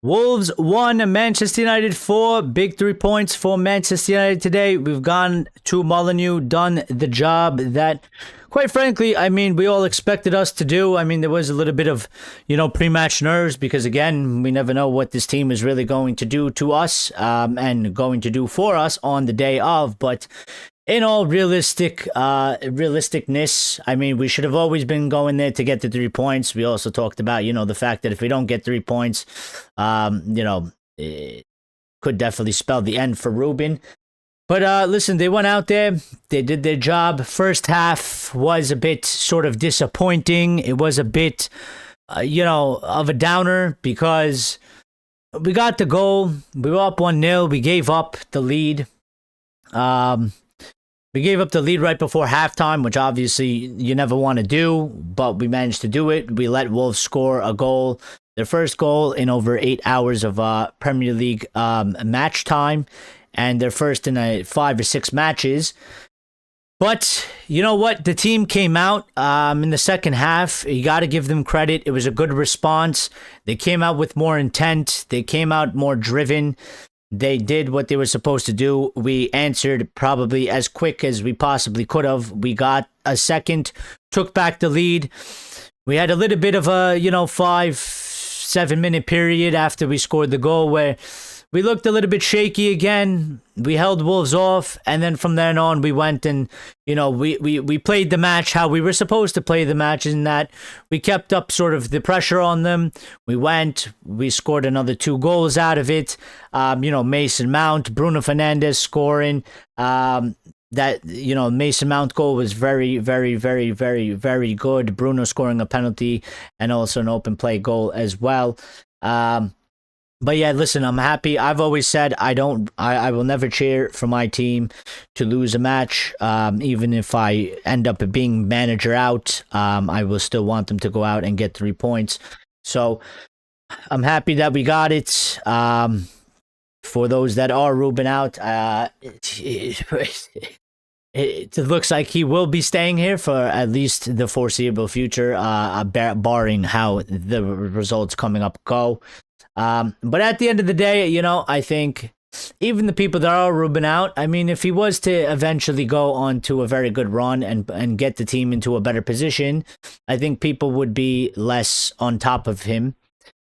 Wolves 1, Manchester United 4. Big 3 points for Manchester United today. We've gone to Molineux, done the job that, quite frankly, we all expected us to do. There was a little bit of, pre-match nerves because, again, we never know what this team is really going to do to us and going to do for us on the day of. But in all realisticness, we should have always been going there to get the 3 points. We also talked about, the fact that if we don't get 3 points, it could definitely spell the end for Ruben. But listen, they went out there, they did their job. First half was a bit sort of disappointing. It was a bit, of a downer because we got the goal. We were up 1-0. We gave up the lead. We gave up the lead right before halftime, which obviously you never want to do, but we managed to do it. We let Wolves score a goal, their first goal in over 8 hours of Premier League match time, and their first in 5 or 6 matches. But you know what? The team came out in the second half. You got to give them credit. It was a good response. They came out with more intent. They came out more driven. They did what they were supposed to do. We answered probably as quick as we possibly could have. We got a second, took back the lead. We had a little bit of a, 5-7 minute period after we scored the goal where we looked a little bit shaky again. We held Wolves off, and then from then on, we went and, we played the match how we were supposed to play the match, in that we kept up sort of the pressure on them. We scored another 2 goals out of it. Mason Mount, Bruno Fernandes scoring. Mason Mount goal was very, very, very, very, very good. Bruno scoring a penalty and also an open play goal as well. But yeah, listen, I'm happy. I've always said I will never cheer for my team to lose a match. Even if I end up being manager out, I will still want them to go out and get 3 points. So I'm happy that we got it. For those that are Ruben out, it looks like he will be staying here for at least the foreseeable future, barring how the results coming up go. But at the end of the day, I think even the people that are Ruben out, if he was to eventually go on to a very good run and get the team into a better position, I think people would be less on top of him.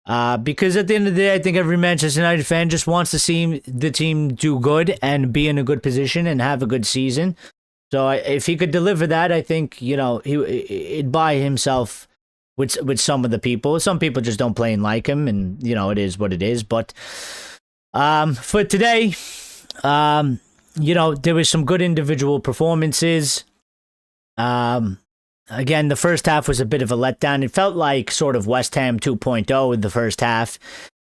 Because at the end of the day, I think every Manchester United fan just wants to see the team do good and be in a good position and have a good season. So if he could deliver that, I think, he'd buy himself with some of the people. Some people just don't play and like him, and it is what it is. But for today, there was some good individual performances. Again, the first half was a bit of a letdown. It felt like sort of West Ham 2.0 in the first half.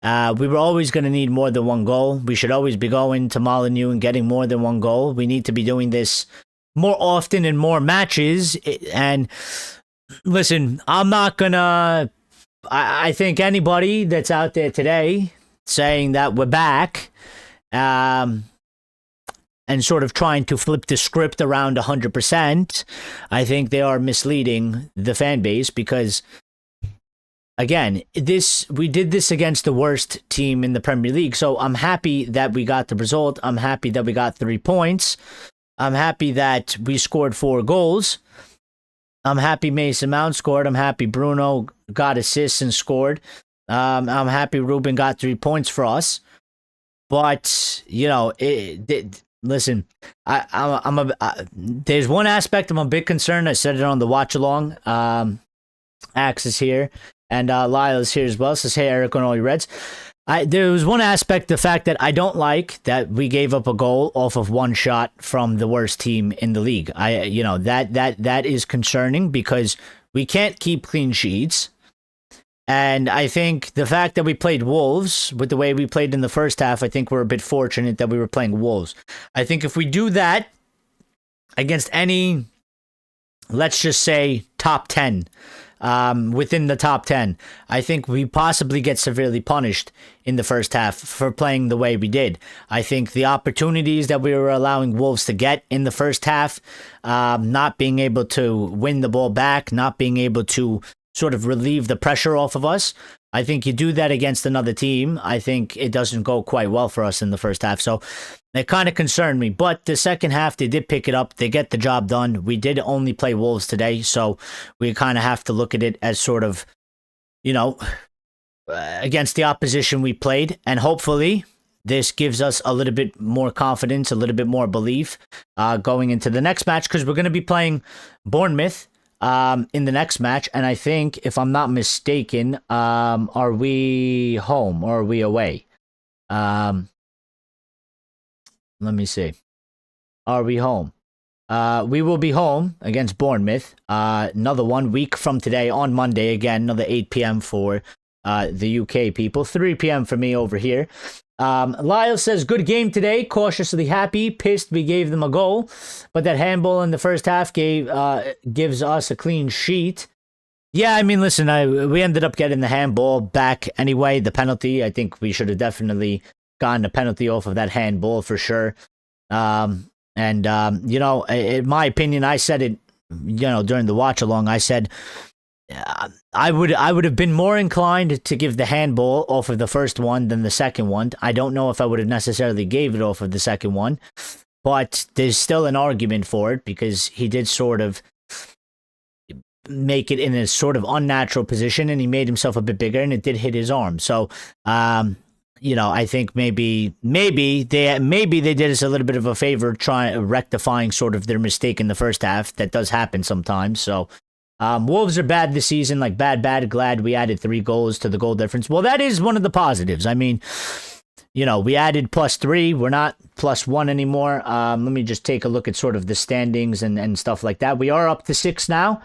We were always going to need more than 1 goal. We should always be going to Molineux and getting more than 1 goal. We need to be doing this more often in more matches. And listen, I'm not gonna. I think anybody that's out there today saying that we're back, and sort of trying to flip the script around 100%, I think they are misleading the fan base because, again, we did this against the worst team in the Premier League. So I'm happy that we got the result. I'm happy that we got 3 points. I'm happy that we scored 4 goals. I'm happy Mason Mount scored. I'm happy Bruno got assists and scored. I'm happy Ruben got 3 points for us. But, listen, there's one aspect I'm a bit concerned. I said it on the watch along. Axe is here, and Lyle is here as well. Says, hey, Eric and all your Reds. There was one aspect, the fact that I don't like that we gave up a goal off of 1 shot from the worst team in the league. That is concerning because we can't keep clean sheets. And I think the fact that we played Wolves with the way we played in the first half, I think we're a bit fortunate that we were playing Wolves. I think if we do that against any, let's just say, top 10, within the top 10, I think we possibly get severely punished in the first half for playing the way we did. I think the opportunities that we were allowing Wolves to get in the first half, not being able to win the ball back, not being able to sort of relieve the pressure off of us, I think you do that against another team, I think it doesn't go quite well for us in the first half. So it kind of concerned me. But the second half, they did pick it up. They get the job done. We did only play Wolves today, so we kind of have to look at it as sort of, against the opposition we played. And hopefully this gives us a little bit more confidence, a little bit more belief going into the next match, because we're going to be playing Bournemouth in the next match. And I think, if I'm not mistaken, are we home or are we away? Let me see. Are we home? We will be home against Bournemouth. Another 1 week from today on Monday. Again, another 8 p.m. for the UK people. 3 p.m. for me over here. Lyle says, good game today. Cautiously happy. Pissed we gave them a goal. But that handball in the first half gives us a clean sheet. Yeah, I mean, listen, we ended up getting the handball back anyway. The penalty, I think we should have definitely gotten a penalty off of that handball for sure. In my opinion, I said it, during the watch along, I said, I would have been more inclined to give the handball off of the first one than the second one. I don't know if I would have necessarily gave it off of the second one, but there's still an argument for it, because he did sort of make it in a sort of unnatural position, and he made himself a bit bigger, and it did hit his arm. So, I think maybe they did us a little bit of a favor, rectifying sort of their mistake in the first half. That does happen sometimes. So, Wolves are bad this season, like bad. Glad we added 3 goals to the goal difference. Well, that is one of the positives. I mean, we added +3. We're not +1 anymore. Let me just take a look at sort of the standings and stuff like that. We are up to 6 now.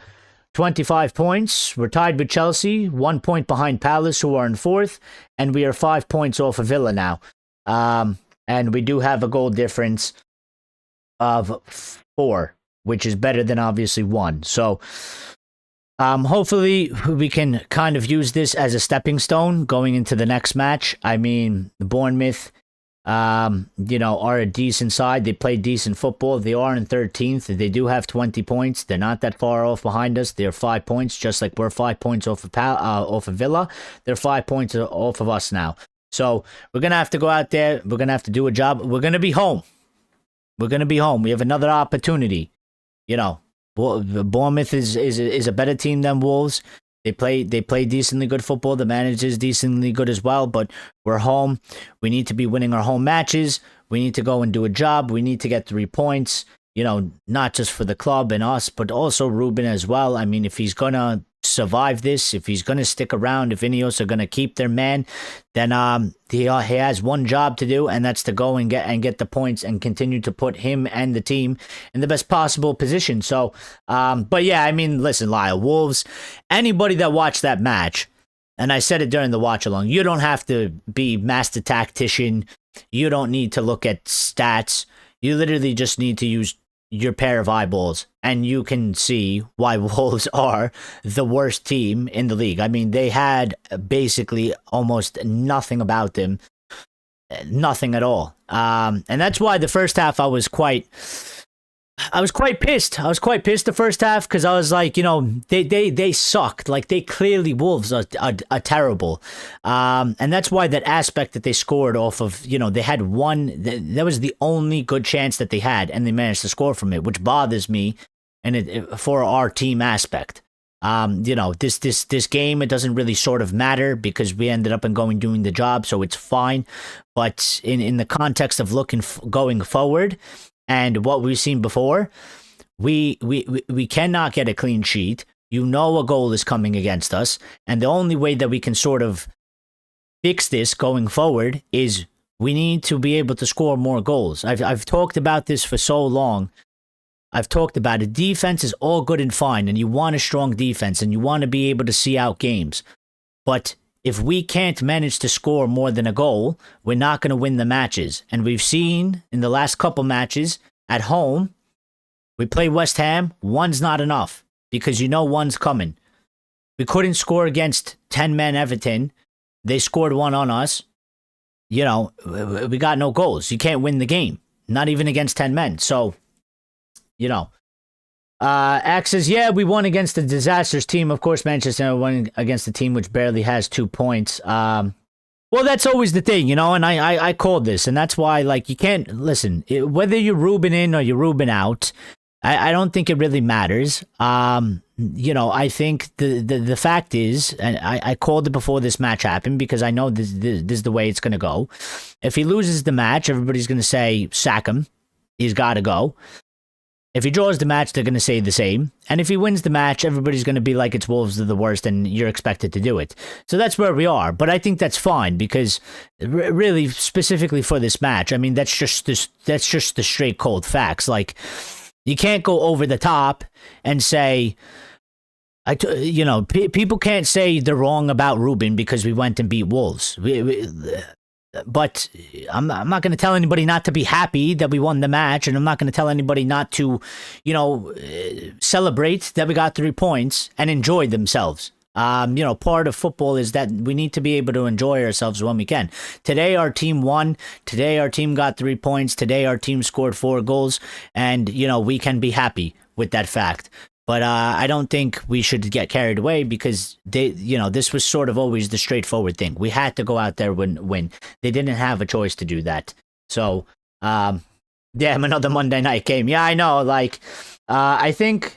25 points. We're tied with Chelsea, 1 point behind Palace, who are in 4th, and we are 5 points off of Villa now. And we do have a goal difference of 4, which is better than obviously 1. So, hopefully we can kind of use this as a stepping stone going into the next match. I mean, the Bournemouth, are a decent side. They play decent football. They are in 13th. They do have 20 points. They're not that far off behind us. They're 5 points, just like we're 5 points off of Villa. They're 5 points off of us now. So we're going to have to go out there. We're going to have to do a job. We're going to be home. We have another opportunity. Bournemouth is a better team than Wolves. They play decently good football. The manager's decently good as well, but we're home. We need to be winning our home matches. We need to go and do a job. We need to get 3 points, not just for the club and us, but also Ruben as well. I mean, if he's going to survive this, if he's going to stick around, if Ineos are going to keep their man, then he has one job to do, and that's to go and get the points and continue to put him and the team in the best possible position. So, but yeah, I mean, listen, Lyle, Wolves, anybody that watched that match, and I said it during the watch along, you don't have to be master tactician. You don't need to look at stats. You literally just need to use your pair of eyeballs, and you can see why Wolves are the worst team in the league. I mean, they had basically almost nothing about them, nothing at all. And that's why the first half I was quite pissed. I was quite pissed the first half, because I was like, they sucked. Like, they clearly, Wolves are terrible. And that's why that aspect that they scored off of, they had one, that was the only good chance that they had, and they managed to score from it, which bothers me, and for our team aspect. This game, it doesn't really sort of matter, because we ended up doing the job, so it's fine. But in the context of going forward, and what we've seen before, we cannot get a clean sheet. A goal is coming against us. And the only way that we can sort of fix this going forward is we need to be able to score more goals. I've talked about this for so long. I've talked about it. Defense is all good and fine, and you want a strong defense, and you want to be able to see out games. But if we can't manage to score more than a goal, we're not going to win the matches. And we've seen in the last couple matches at home, we play West Ham, one's not enough, because one's coming. We couldn't score against 10-man Everton. They scored one on us. We got no goals. You can't win the game, not even against 10 men. So, Axe says, yeah, we won against the disastrous team. Of course, Manchester United won against a team which barely has 2 points. Well, that's always the thing, and I called this, and that's why, like, you can't, listen, whether you're Ruben in or you're Ruben out, I don't think it really matters. I think the fact is, and I called it before this match happened because I know this is the way it's going to go. If he loses the match, everybody's going to say, sack him. He's got to go. If he draws the match, they're going to say the same. And if he wins the match, everybody's going to be like, it's Wolves are the worst and you're expected to do it. So that's where we are. But I think that's fine because really, specifically for this match, I mean, that's just the straight cold facts. Like, you can't go over the top and say, people can't say they're wrong about Ruben because we went and beat Wolves. But I'm not going to tell anybody not to be happy that we won the match, and I'm not going to tell anybody not to, celebrate that we got 3 points and enjoy themselves. Part of football is that we need to be able to enjoy ourselves when we can. Today, our team won. Today, our team got 3 points. Today, our team scored 4 goals, and, we can be happy with that fact. But I don't think we should get carried away because this was sort of always the straightforward thing. We had to go out there and win. They didn't have a choice to do that. So, another Monday night game. Yeah, I know. Like, I think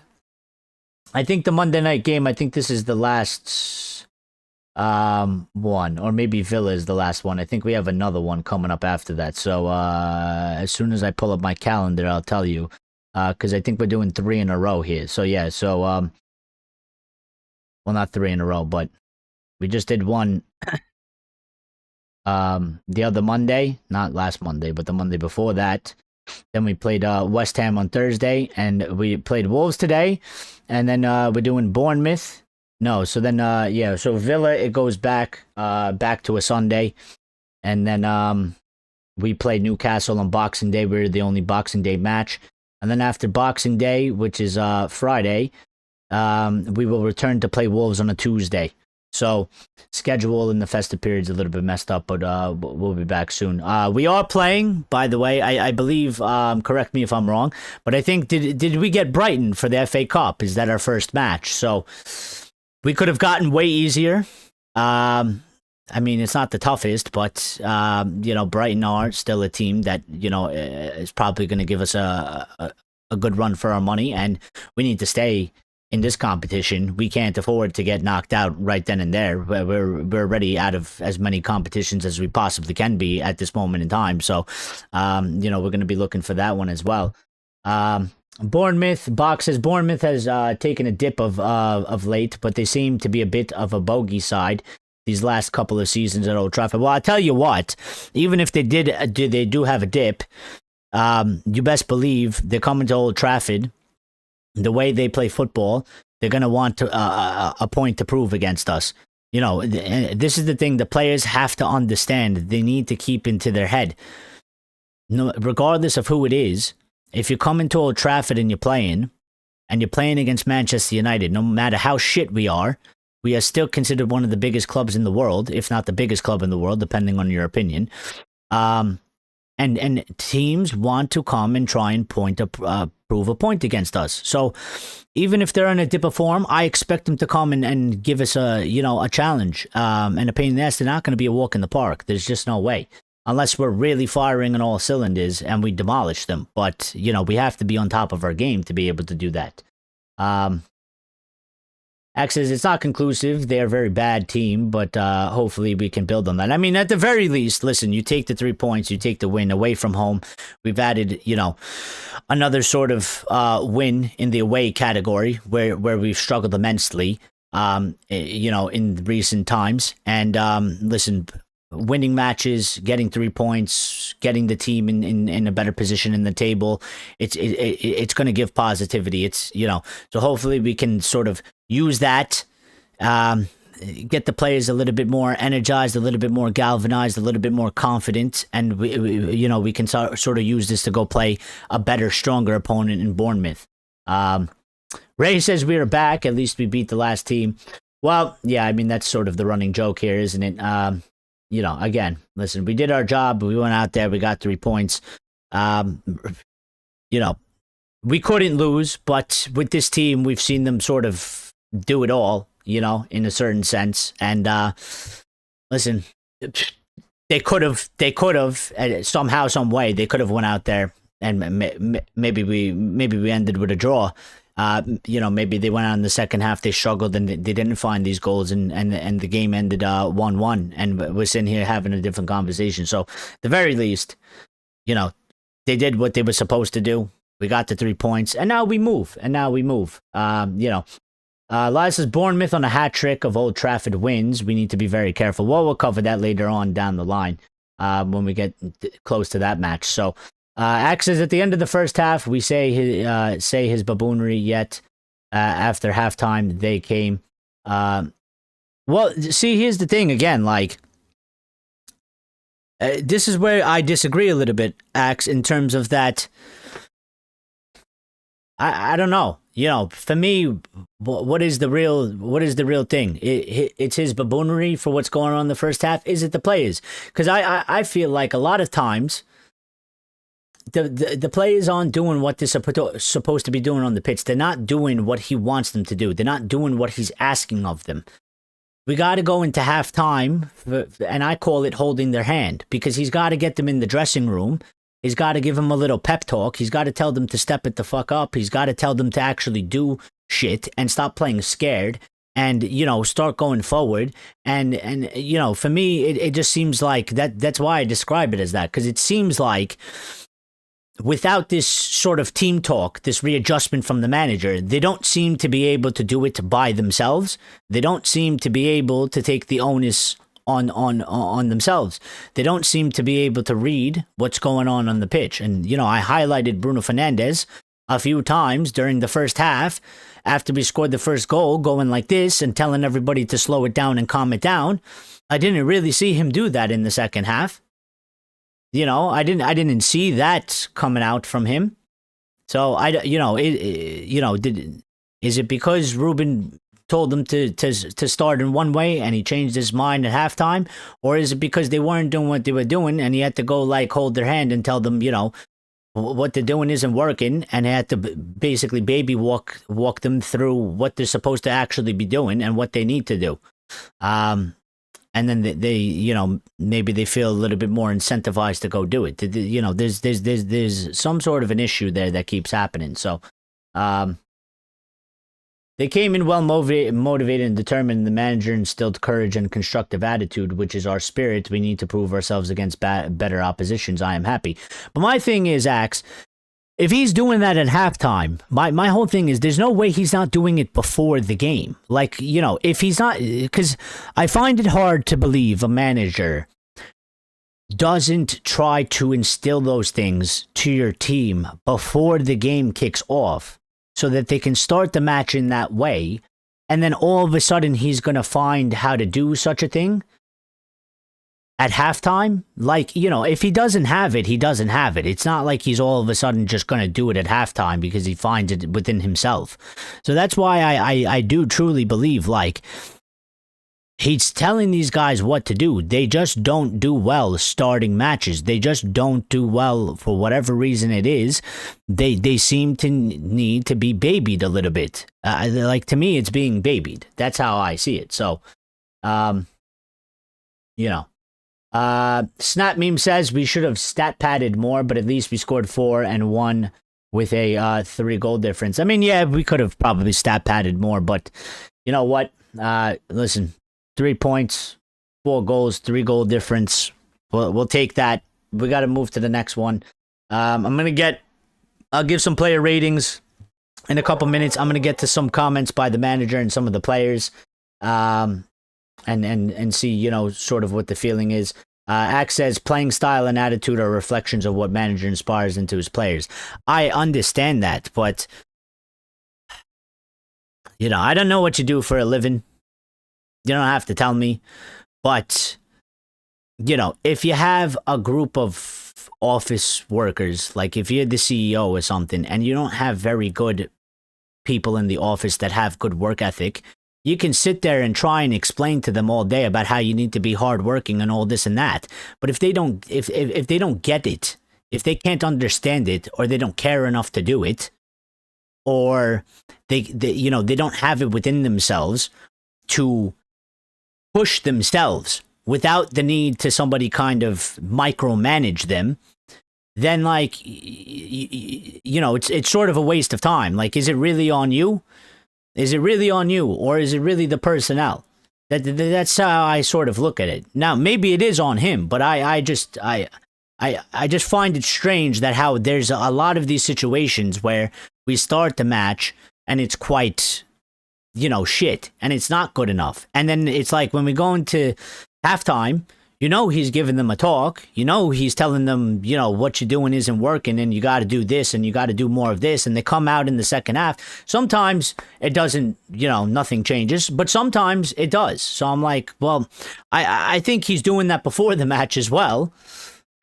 the Monday night game, I think this is the last one, or maybe Villa is the last one. I think we have another one coming up after that. So as soon as I pull up my calendar, I'll tell you. Because I think we're doing 3 in a row here. So, yeah, well, not 3 in a row, but we just did one the other Monday, not last Monday, but the Monday before that. Then we played West Ham on Thursday, and we played Wolves today, and then we're doing Bournemouth. No, so then, so Villa, it goes back to a Sunday, and then we played Newcastle on Boxing Day. We're the only Boxing Day match. And then after Boxing Day, which is Friday, we will return to play Wolves on a Tuesday. So schedule in the festive period is a little bit messed up, but we'll be back soon. We are playing, by the way, I believe, correct me if I'm wrong, but I think, did we get Brighton for the FA Cup? Is that our first match? So we could have gotten way easier. I mean, it's not the toughest, but, Brighton are still a team that, is probably going to give us a good run for our money, and we need to stay in this competition. We can't afford to get knocked out right then and there. We're already out of as many competitions as we possibly can be at this moment in time. So, we're going to be looking for that one as well. Bournemouth, Box says Bournemouth has taken a dip of late, but they seem to be a bit of a bogey side these last couple of seasons at Old Trafford. Well, I tell you what, even if they do have a dip, you best believe they're coming to Old Trafford. The way they play football, they're going to want a point to prove against us. This is the thing the players have to understand. They need to keep into their head. No, regardless of who it is, if you come into Old Trafford and you're playing against Manchester United, no matter how shit we are still considered one of the biggest clubs in the world, if not the biggest club in the world, depending on your opinion. And teams want to come and try and prove a point against us. So even if they're in a dip of form, I expect them to come and give us a challenge and a pain in the ass. They're not going to be a walk in the park. There's just no way. Unless we're really firing on all cylinders and we demolish them. But, we have to be on top of our game to be able to do that. X says it's not conclusive. They're a very bad team, but hopefully we can build on that. I mean, at the very least, listen, you take the 3 points, you take the win away from home. We've added, another sort of win in the away category where we've struggled immensely, in recent times. And listen, winning matches, getting 3 points, getting the team in a better position in the table, it's going to give positivity. So hopefully we can sort of use that, get the players a little bit more energized, a little bit more galvanized, a little bit more confident, and we can sort of use this to go play a better, stronger opponent in Bournemouth. Ray says we are back. At least we beat the last team. Well, yeah, I mean, that's sort of the running joke here, isn't it? Again, listen, we did our job. We went out there. We got 3 points. we couldn't lose, but with this team, we've seen them sort of do it all, in a certain sense. And listen, they could have somehow, some way, they could have went out there and maybe we ended with a draw. Maybe they went out in the second half, they struggled and they didn't find these goals, and the game ended 1-1, and we're sitting here having a different conversation. So, at the very least, they did what they were supposed to do. We got the 3 points, and now we move. Elias says Bournemouth on a hat trick of Old Trafford wins. We need to be very careful. Well, we'll cover that later on down the line when we get close to that match. So, Axe says at the end of the first half, we say his baboonery, yet after halftime they came. Well, see, here's the thing again, this is where I disagree a little bit, Axe, in terms of that. I don't know. For me, what is the real thing? It's his baboonery for what's going on in the first half. Is it the players? Because I feel like a lot of times the players aren't doing what they're supposed to be doing on the pitch. They're not doing what he wants them to do. They're not doing what he's asking of them. We got to go into halftime, and I call it holding their hand, because he's got to get them in the dressing room. He's got to give them a little pep talk. He's got to tell them to step it the fuck up. He's got to tell them to actually do shit and stop playing scared and, start going forward. And for me, it just seems like that's why I describe it as that, because it seems like without this sort of team talk, this readjustment from the manager, they don't seem to be able to do it by themselves. They don't seem to be able to take the onus on themselves. They don't seem to be able to read what's going on the pitch. And, I highlighted Bruno Fernandes a few times during the first half after we scored the first goal, going like this and telling everybody to slow it down and calm it down. I didn't really see him do that in the second half. I didn't see that coming out from him. So is it because Ruben told them to start in one way and he changed his mind at halftime, or is it because they weren't doing what they were doing and he had to go hold their hand and tell them what they're doing isn't working, and he had to basically baby walk them through what they're supposed to actually be doing and what they need to do. And then they maybe they feel a little bit more incentivized to go do it. There's some sort of an issue there that keeps happening. So, they came in well motivated and determined. The manager instilled courage and constructive attitude, which is our spirit. We need to prove ourselves against better oppositions. I am happy. But my thing is, Axe, if he's doing that at halftime, my whole thing is there's no way he's not doing it before the game. If he's not, because I find it hard to believe a manager doesn't try to instill those things to your team before the game kicks off so that they can start the match in that way. And then all of a sudden he's going to find how to do such a thing at halftime. If he doesn't have it, he doesn't have it. It's not like he's all of a sudden just going to do it at halftime because he finds it within himself. So that's why I do truly believe, he's telling these guys what to do. They just don't do well starting matches. They just don't do well for whatever reason it is. They seem to need to be babied a little bit. To me, it's being babied. That's how I see it. So, Snap Meme says we should have stat padded more, but at least we scored 4 and won with a 3-goal difference. I mean, yeah, we could have probably stat padded more, but you know what? Listen, 3 points, 4 goals, 3-goal difference. We'll take that. We got to move to the next one. I'll give some player ratings in a couple minutes. I'm going to get to some comments by the manager and some of the players. And see, sort of what the feeling is. Axe says playing style and attitude are reflections of what manager inspires into his players. I understand that, but I don't know what you do for a living. You don't have to tell me, but if you have a group of office workers, like if you're the CEO or something, and you don't have very good people in the office that have good work ethic, you can sit there and try and explain to them all day about how you need to be hardworking and all this and that. But if they don't, if they don't get it, if they can't understand it, or they don't care enough to do it, or they don't have it within themselves to push themselves without the need to somebody kind of micromanage them, then like it's sort of a waste of time. Like, is it really on you? Is it really on you, or is it really the personnel? That's how I sort of look at it. Now, maybe it is on him, but I just find it strange that how there's a lot of these situations where we start the match and it's quite, shit, and it's not good enough. And then it's like when we go into halftime, he's giving them a talk, he's telling them, what you're doing isn't working and you got to do this and you got to do more of this. And they come out in the second half. Sometimes it doesn't, nothing changes, but sometimes it does. So I'm like, well, I think he's doing that before the match as well.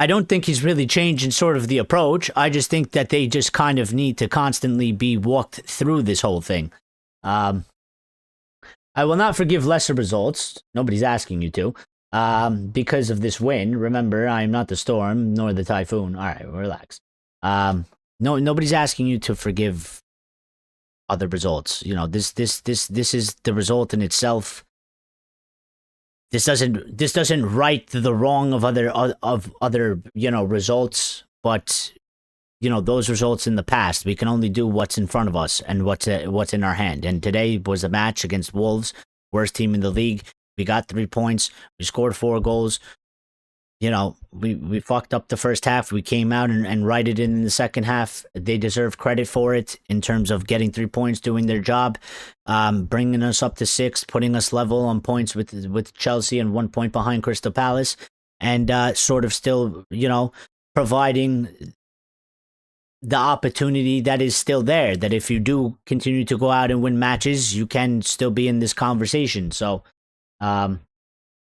I don't think he's really changing sort of the approach. I just think that they just kind of need to constantly be walked through this whole thing. I will not forgive lesser results. Nobody's asking you to. Because of this win. Remember, I am not the storm nor the typhoon. All right, relax. Nobody's asking you to forgive other results. This is the result in itself. This doesn't right the wrong of other results, but those results in the past. We can only do what's in front of us and what's in our hand. And today was a match against Wolves, worst team in the league. We got 3 points. We scored 4 goals. We fucked up the first half. We came out and righted it in the second half. They deserve credit for it in terms of getting 3 points, doing their job, bringing us up to 6th, putting us level on points with Chelsea and 1 point behind Crystal Palace, and sort of still, providing the opportunity that is still there, that if you do continue to go out and win matches, you can still be in this conversation. So,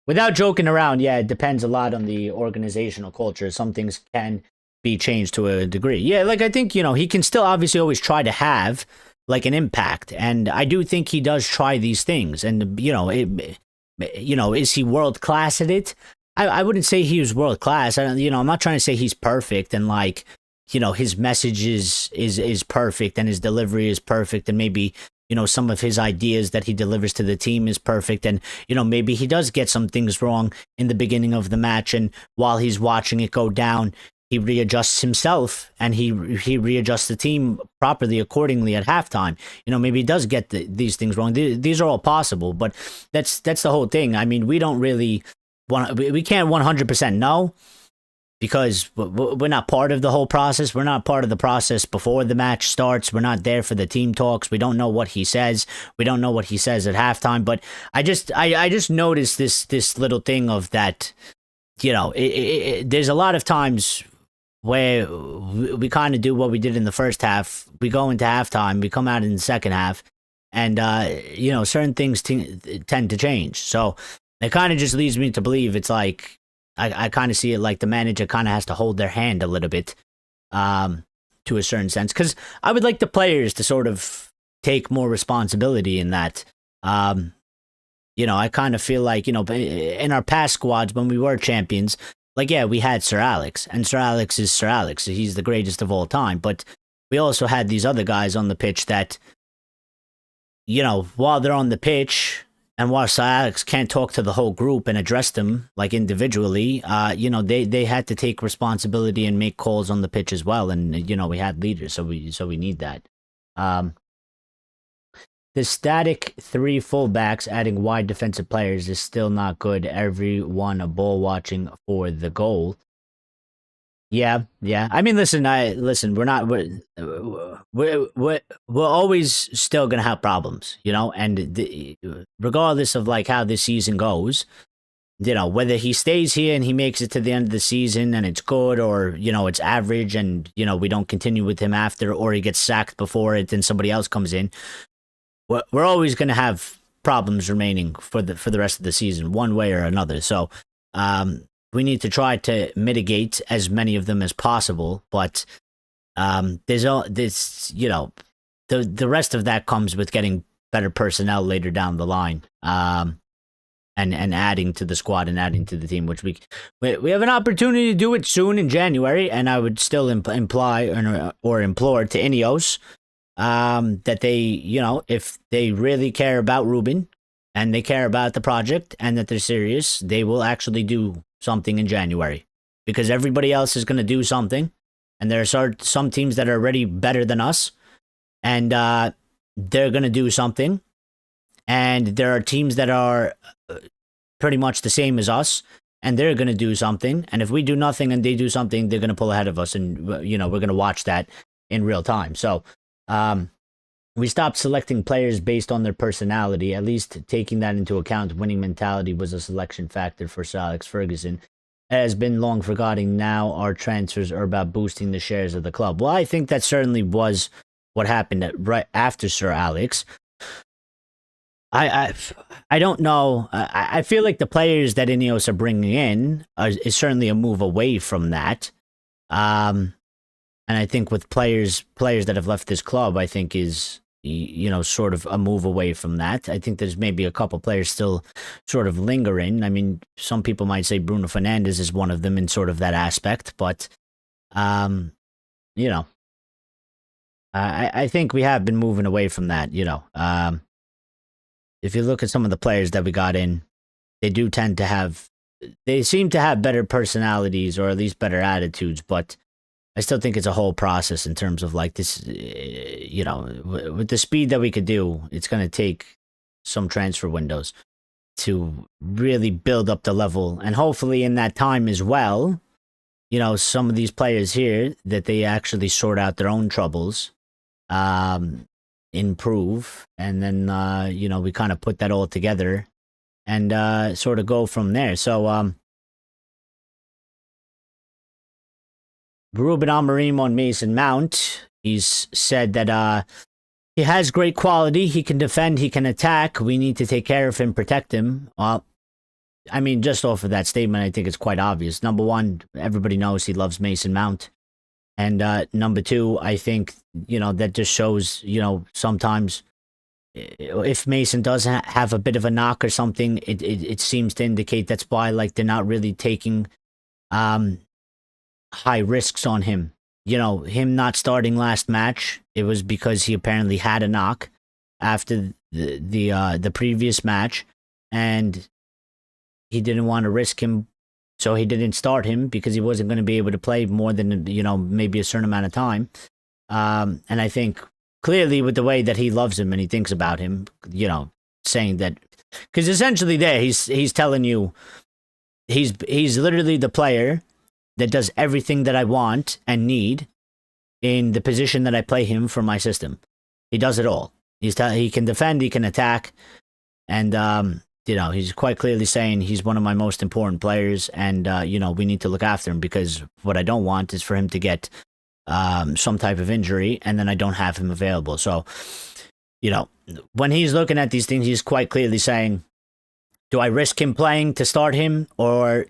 without joking around, yeah, it depends a lot on the organizational culture. Some things can be changed to a degree. Yeah, like I think, he can still obviously always try to have like an impact. And I do think he does try these things. And, is he world class at it? I wouldn't say he was world class. I'm not trying to say he's perfect and like, his message is perfect and his delivery is perfect. And maybe, some of his ideas that he delivers to the team is perfect. And, maybe he does get some things wrong in the beginning of the match. And while he's watching it go down, he readjusts himself and he readjusts the team properly accordingly at halftime. Maybe he does get these things wrong. These are all possible, but that's the whole thing. I mean, we don't really we can't 100% know, because we're not part of the whole process. We're not part of the process before the match starts. We're not there for the team talks. We don't know what he says. We don't know what he says at halftime. But I just noticed this little thing of that, there's a lot of times where we kind of do what we did in the first half. We go into halftime, we come out in the second half, and, certain things tend to change. So it kind of just leads me to believe it's like, I kind of see it like the manager kind of has to hold their hand a little bit, to a certain sense, because I would like the players to sort of take more responsibility in that. I kind of feel like, in our past squads when we were champions, like, yeah, we had Sir Alex, and Sir Alex is Sir Alex. He's the greatest of all time. But we also had these other guys on the pitch that, while they're on the pitch, and while Sir Alex can't talk to the whole group and address them like individually, they had to take responsibility and make calls on the pitch as well. And we had leaders, so we need that. The static 3 fullbacks adding wide defensive players is still not good. Everyone ball watching for the goal. Yeah. I mean, listen. We're not. We're always still gonna have problems, and regardless of like how this season goes, whether he stays here and he makes it to the end of the season and it's good, or it's average and we don't continue with him after, or he gets sacked before it and somebody else comes in, we're always gonna have problems remaining for the rest of the season, one way or another. So, we need to try to mitigate as many of them as possible, but there's the rest of that comes with getting better personnel later down the line, and adding to the squad and adding to the team, which we have an opportunity to do it soon in January. And I would still imply or implore to Ineos, that they, if they really care about Ruben and they care about the project and that they're serious, they will actually do something in January, because everybody else is going to do something. And there are some teams that are already better than us, and they're going to do something. And there are teams that are pretty much the same as us, and they're going to do something. And if we do nothing and they do something, they're going to pull ahead of us. And, we're going to watch that in real time. So we stopped selecting players based on their personality, at least taking that into account. Winning mentality was a selection factor for Sir Alex Ferguson. It has been long forgotten. Now our transfers are about boosting the shares of the club. Well, I think that certainly was what happened right after Sir Alex. I don't know. I feel like the players that Ineos are bringing in is certainly a move away from that. And I think with players that have left this club, I think is, sort of a move away from that. I think there's maybe a couple players still sort of lingering. I mean, some people might say Bruno Fernandes is one of them in sort of that aspect, but, I think we have been moving away from that, if you look at some of the players that we got in, they seem to have better personalities, or at least better attitudes, but I still think it's a whole process in terms of like this, with the speed that we could do, it's going to take some transfer windows to really build up the level. And hopefully in that time as well, some of these players here, that they actually sort out their own troubles, improve, and then, we kind of put that all together and sort of go from there. So, Ruben Amorim on Mason Mount. He's said that he has great quality. He can defend. He can attack. We need to take care of him, protect him. I mean, just off of that statement, I think it's quite obvious. Number one, everybody knows he loves Mason Mount. And number two, I think, that just shows, sometimes if Mason does have a bit of a knock or something, it seems to indicate that's why, like, they're not really taking high risks on him. Him not starting last match, it was because he apparently had a knock after the previous match, and he didn't want to risk him, so he didn't start him because he wasn't going to be able to play more than maybe a certain amount of time. And I think clearly with the way that he loves him and he thinks about him, saying that, because essentially there he's telling you he's literally the player that does everything that I want and need in the position that I play him for my system. He does it all. He can defend, he can attack, and he's quite clearly saying he's one of my most important players, and we need to look after him, because what I don't want is for him to get some type of injury and then I don't have him available. So, when he's looking at these things, he's quite clearly saying, do I risk him playing to start him, or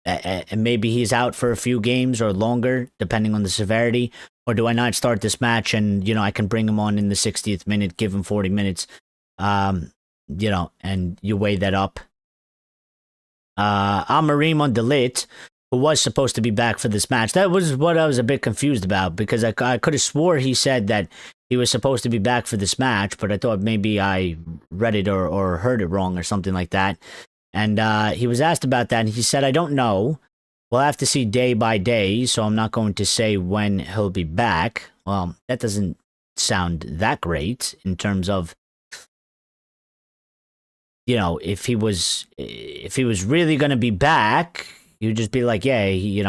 and maybe he's out for a few games or longer, depending on the severity, or do I not start this match and, I can bring him on in the 60th minute, give him 40 minutes, and you weigh that up. Amorim on Delit, who was supposed to be back for this match. That was what I was a bit confused about, because I could have swore he said that he was supposed to be back for this match, but I thought maybe I read it or heard it wrong or something like that. And he was asked about that, and he said, I don't know. We'll have to see day by day, so I'm not going to say when he'll be back. Well, that doesn't sound that great in terms of, if he was really going to be back, you'd just be like, yeah, he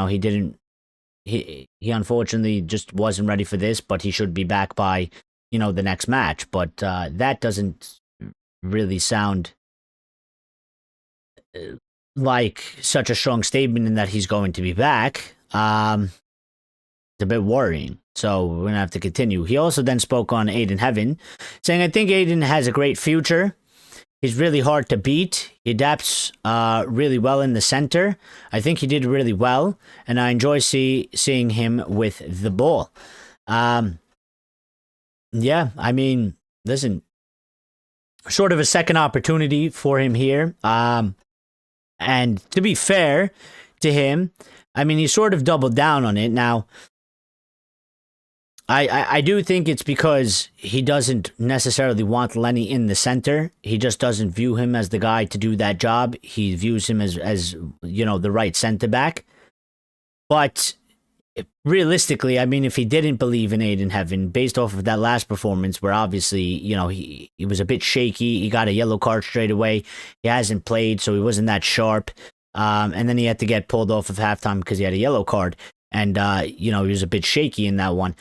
unfortunately just wasn't ready for this, but he should be back by, the next match. But that doesn't really sound like such a strong statement in that he's going to be back. It's a bit worrying. So we're going to have to continue. He also then spoke on Aiden Heaven, saying, I think Aiden has a great future. He's really hard to beat. He adapts really well in the center. I think he did really well, and I enjoy seeing him with the ball. Yeah, I mean, listen, sort of a second opportunity for him here. And to be fair to him, I mean, he sort of doubled down on it. Now, I do think it's because he doesn't necessarily want Lenny in the center. He just doesn't view him as the guy to do that job. He views him as the right center back. But realistically, I mean, if he didn't believe in Aiden Heaven, based off of that last performance, where obviously, he was a bit shaky, he got a yellow card straight away. He hasn't played, so he wasn't that sharp. And then he had to get pulled off of halftime because he had a yellow card. And, he was a bit shaky in that one.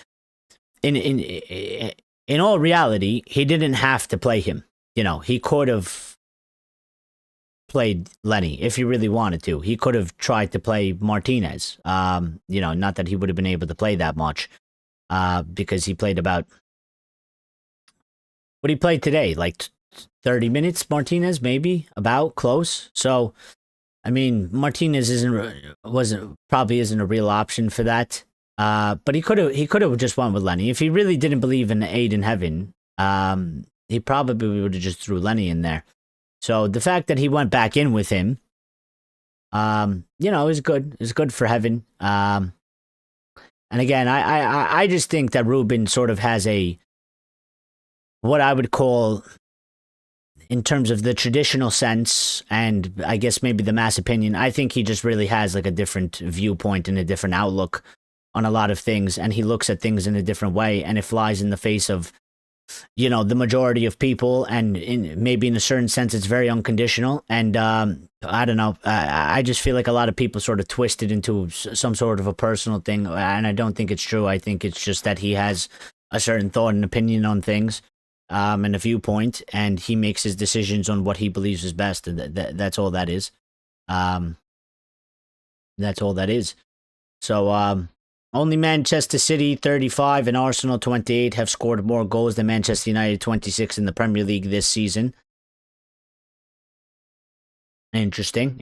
In all reality, he didn't have to play him. He could have played Lenny if he really wanted to. He could have tried to play Martinez. Not that he would have been able to play that much, because he played about what he played today, like 30 minutes. Martinez, maybe about close. So, I mean, Martinez probably isn't a real option for that. But he could have just went with Lenny if he really didn't believe in Aiden Heaven. He probably would have just threw Lenny in there. So the fact that he went back in with him, is good. It's good for Heaven. And again, I just think that Ruben sort of has what I would call, in terms of the traditional sense, and I guess maybe the mass opinion, I think he just really has like a different viewpoint and a different outlook on a lot of things, and he looks at things in a different way, and it flies in the face of the majority of people, and maybe in a certain sense it's very unconditional. And I don't know, I just feel like a lot of people sort of twist it into some sort of a personal thing, and I don't think it's true. I think it's just that he has a certain thought and opinion on things, and a viewpoint, and he makes his decisions on what he believes is best, and that's all that is. That's all that is. So only Manchester City 35 and Arsenal 28 have scored more goals than Manchester United 26 in the Premier League this season. Interesting.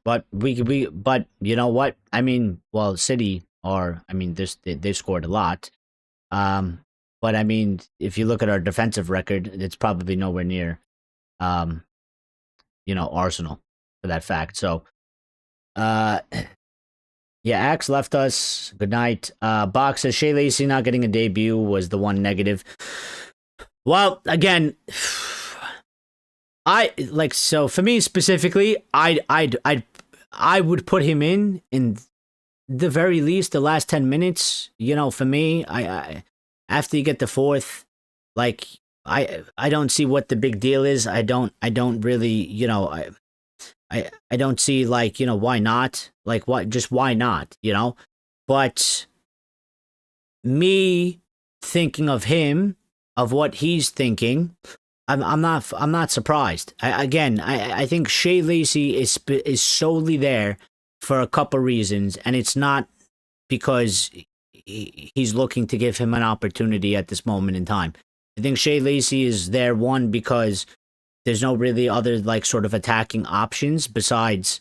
But but you know what? I mean, well, City they've scored a lot. But I mean, if you look at our defensive record, it's probably nowhere near, Arsenal for that fact. So, yeah, Axe left us. Good night. Box says Shea Lacey not getting a debut was the one negative. Well, again, so for me specifically, I would put him in the very least the last 10 minutes. For me, I after you get the fourth, like I don't see what the big deal is. I don't really, I don't see, why not? Why not? But me thinking of him, of what he's thinking, I'm not surprised. I think Shea Lacey is solely there for a couple reasons, and it's not because he's looking to give him an opportunity at this moment in time. I think Shea Lacey is there, one, because there's no really other sort of attacking options besides,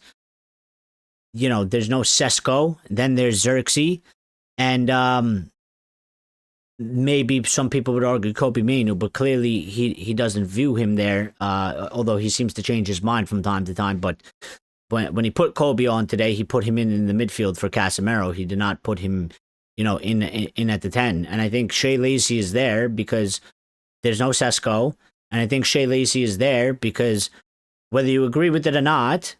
there's no Sesko, then there's Xerxes, and maybe some people would argue Kobe Minu, but clearly he doesn't view him there, although he seems to change his mind from time to time. But when he put Kobe on today, he put him in the midfield for Casemiro. He did not put him, in at the 10. And I think Shea Lacey is there because there's no Sesko. And I think Shea Lacey is there because, whether you agree with it or not,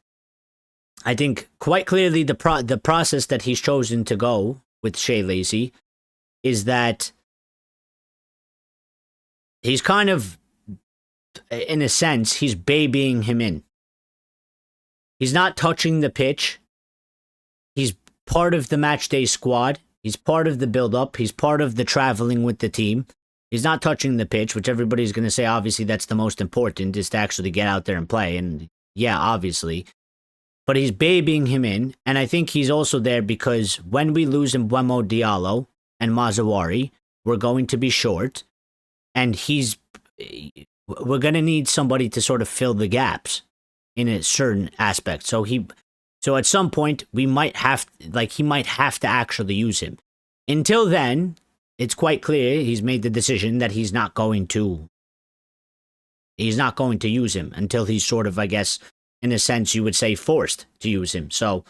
I think quite clearly the process that he's chosen to go with Shea Lacey is that he's kind of, in a sense, he's babying him in. He's not touching the pitch. He's part of the match day squad. He's part of the build-up. He's part of the traveling with the team. He's not touching the pitch, which everybody's going to say, obviously, that's the most important, is to actually get out there and play. And yeah, obviously. But he's babying him in. And I think he's also there because when we lose Mbeumo Diallo and Mazawari, we're going to be short. And we're going to need somebody to sort of fill the gaps in a certain aspect. So at some point, he might have to actually use him. Until then, it's quite clear he's made the decision that he's not going to use him until he's sort of, I guess, in a sense, you would say, forced to use him. So,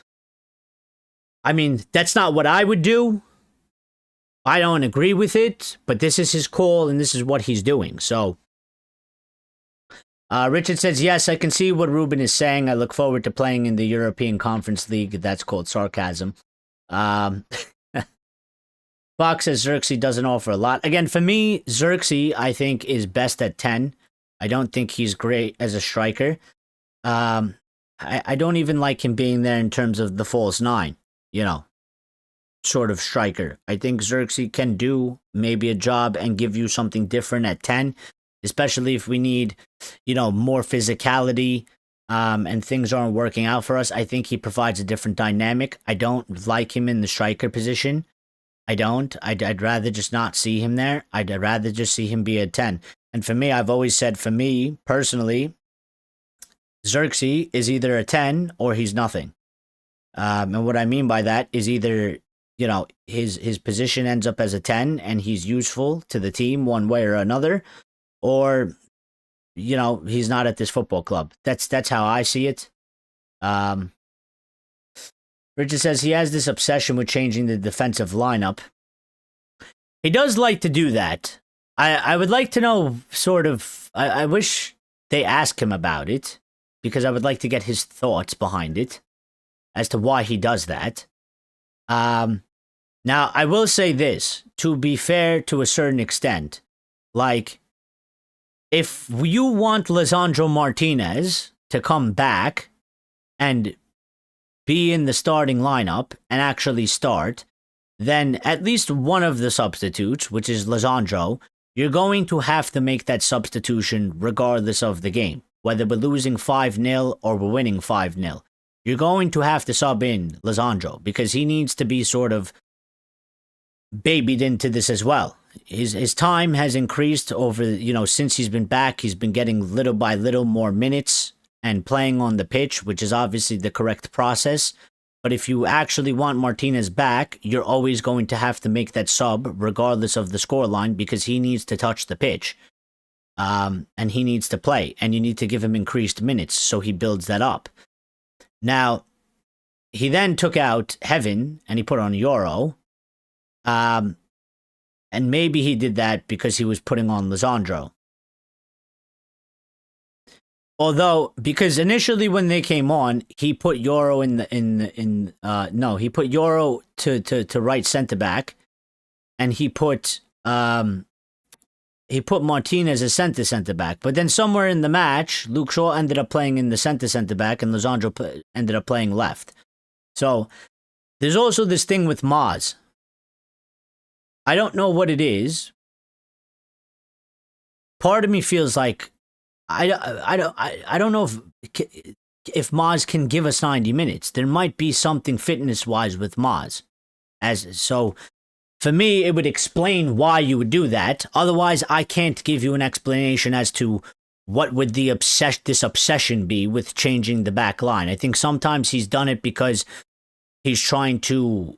I mean, that's not what I would do. I don't agree with it, but this is his call and this is what he's doing. So, Richard says, yes, I can see what Ruben is saying. I look forward to playing in the European Conference League. That's called sarcasm. Fox says Xerxes doesn't offer a lot. Again, for me, Xerxes, I think, is best at 10. I don't think he's great as a striker. I don't even like him being there in terms of the false 9, sort of striker. I think Xerxes can do maybe a job and give you something different at 10, especially if we need, more physicality and things aren't working out for us. I think he provides a different dynamic. I don't like him in the striker position. I don't. I'd rather just not see him there. I'd rather just see him be a 10. And for me, I've always said, for me, personally, Xerxes is either a 10 or he's nothing. And what I mean by that is either, his position ends up as a 10 and he's useful to the team one way or another, or, he's not at this football club. That's how I see it. Richard says he has this obsession with changing the defensive lineup. He does like to do that. I would like to know sort of, I wish they ask him about it, because I would like to get his thoughts behind it as to why he does that. Now, I will say this, to be fair to a certain extent. Like, if you want Lisandro Martinez to come back and be in the starting lineup and actually start, then at least one of the substitutes, which is Lisandro, you're going to have to make that substitution regardless of the game. Whether we're losing 5-0 or we're winning 5-0. You're going to have to sub in Lisandro because he needs to be sort of babied into this as well. His time has increased over, since he's been back. He's been getting little by little more minutes and playing on the pitch, which is obviously the correct process. But if you actually want Martinez back, you're always going to have to make that sub regardless of the scoreline because he needs to touch the pitch. And he needs to play, and you need to give him increased minutes so he builds that up. Now, he then took out Heaven and he put on Euro. And maybe he did that because he was putting on Lisandro. Although, because initially when they came on, he put Euro he put Euro to right center back, and he put Martinez as center back. But then somewhere in the match, Luke Shaw ended up playing in the center back, and Lisandro ended up playing left. So there's also this thing with Maz. I don't know what it is. Part of me feels like I don't know if Maz can give us 90 minutes. There might be something fitness-wise with Maz. So for me, it would explain why you would do that. Otherwise, I can't give you an explanation as to what would this obsession be with changing the back line. I think sometimes he's done it because he's trying to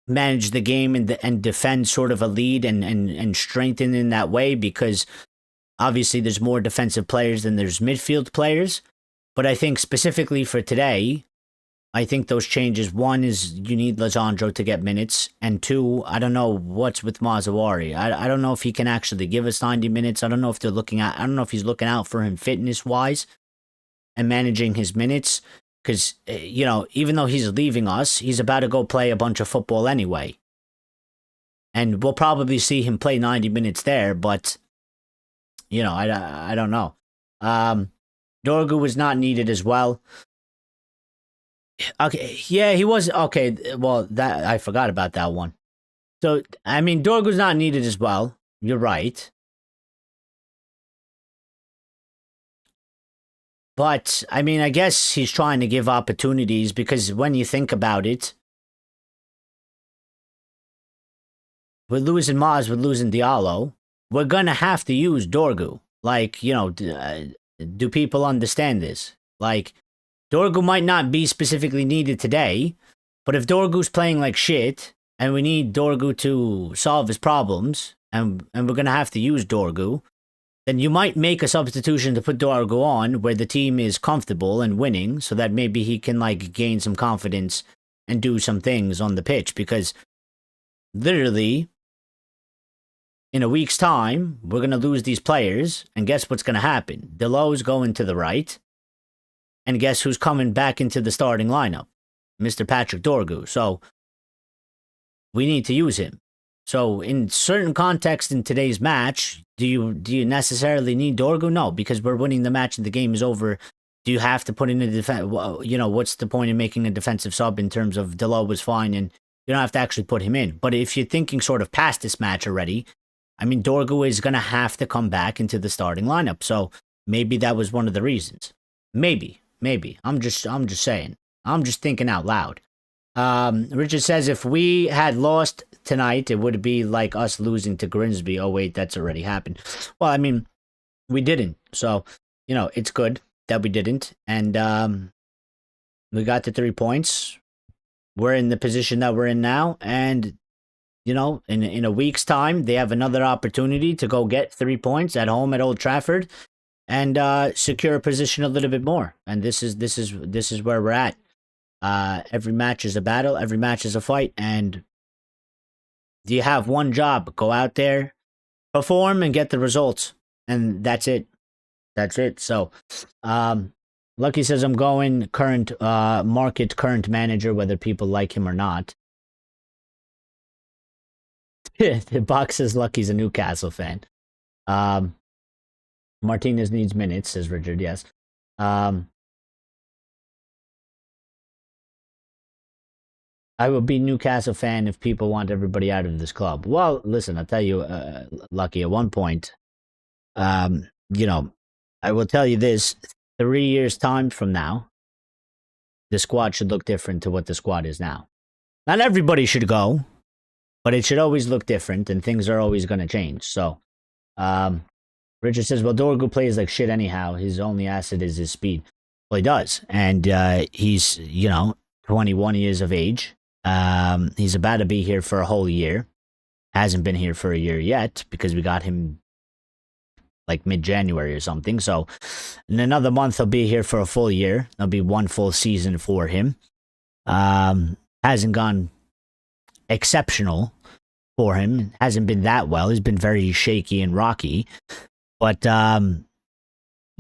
manage the game and defend sort of a lead and strengthen in that way because obviously there's more defensive players than there's midfield players. But I think specifically for today, I think those changes, one is you need Lisandro to get minutes, and two, I don't know what's with Mazawari. I don't know if he can actually give us 90 minutes. I don't know if I don't know if he's looking out for him fitness-wise and managing his minutes. Because, even though he's leaving us, he's about to go play a bunch of football anyway. And we'll probably see him play 90 minutes there, but, I don't know. Dorgu was not needed as well. Okay, yeah, he was. Okay, well, that I forgot about that one. So, Dorgu's not needed as well. You're right. But, I guess he's trying to give opportunities because when you think about it, we're losing Maz, we're losing Diallo. We're going to have to use Dorgu. Like, do people understand this? Like, Dorgu might not be specifically needed today, but if Dorgu's playing like shit and we need Dorgu to solve his problems and we're going to have to use Dorgu, then you might make a substitution to put Dorgu on where the team is comfortable and winning so that maybe he can gain some confidence and do some things on the pitch because literally in a week's time, we're going to lose these players. And guess what's going to happen? Delo's going to the right. And guess who's coming back into the starting lineup? Mr. Patrick Dorgu. So we need to use him. So in certain context in today's match, do you necessarily need Dorgu? No, because we're winning the match and the game is over. Do you have to put in a defense? You know, what's the point in making a defensive sub in terms of Delo was fine and you don't have to actually put him in. But if you're thinking sort of past this match already, I mean, Dorgu is going to have to come back into the starting lineup. So maybe that was one of the reasons. Maybe. I'm just saying. I'm just thinking out loud. Richard says if we had lost tonight, it would be like us losing to Grimsby. Oh, wait, that's already happened. Well, I mean, we didn't. So, you know, it's good that we didn't. And we got the 3 points. We're in the position that we're in now. And, you know, in a week's time, they have another opportunity to go get 3 points at home at Old Trafford and secure a position a little bit more. And this is where we're at. Every match is a battle. Every match is a fight. And you have one job. Go out there, perform, and get the results. And that's it. That's it. So, Lucky says I'm going current current manager, whether people like him or not. The box says Lucky's a Newcastle fan. Martinez needs minutes, says Richard. Yes. I would be Newcastle fan if people want everybody out of this club. Well, listen, I'll tell you, Lucky, at one point, you know, I will tell you this, 3 years' time from now, the squad should look different to what the squad is now. Not everybody should go, but it should always look different, and things are always going to change. So, Richard says, well, Dorgu plays like shit anyhow. His only asset is his speed. Well, he does. And he's, you know, 21 years of age. He's about to be here for a whole year. Hasn't been here for a year yet because we got him like mid-January or something. So in another month, he'll be here for a full year. There'll be one full season for him. Hasn't gone exceptional for him. Hasn't been that well. He's been very shaky and rocky. But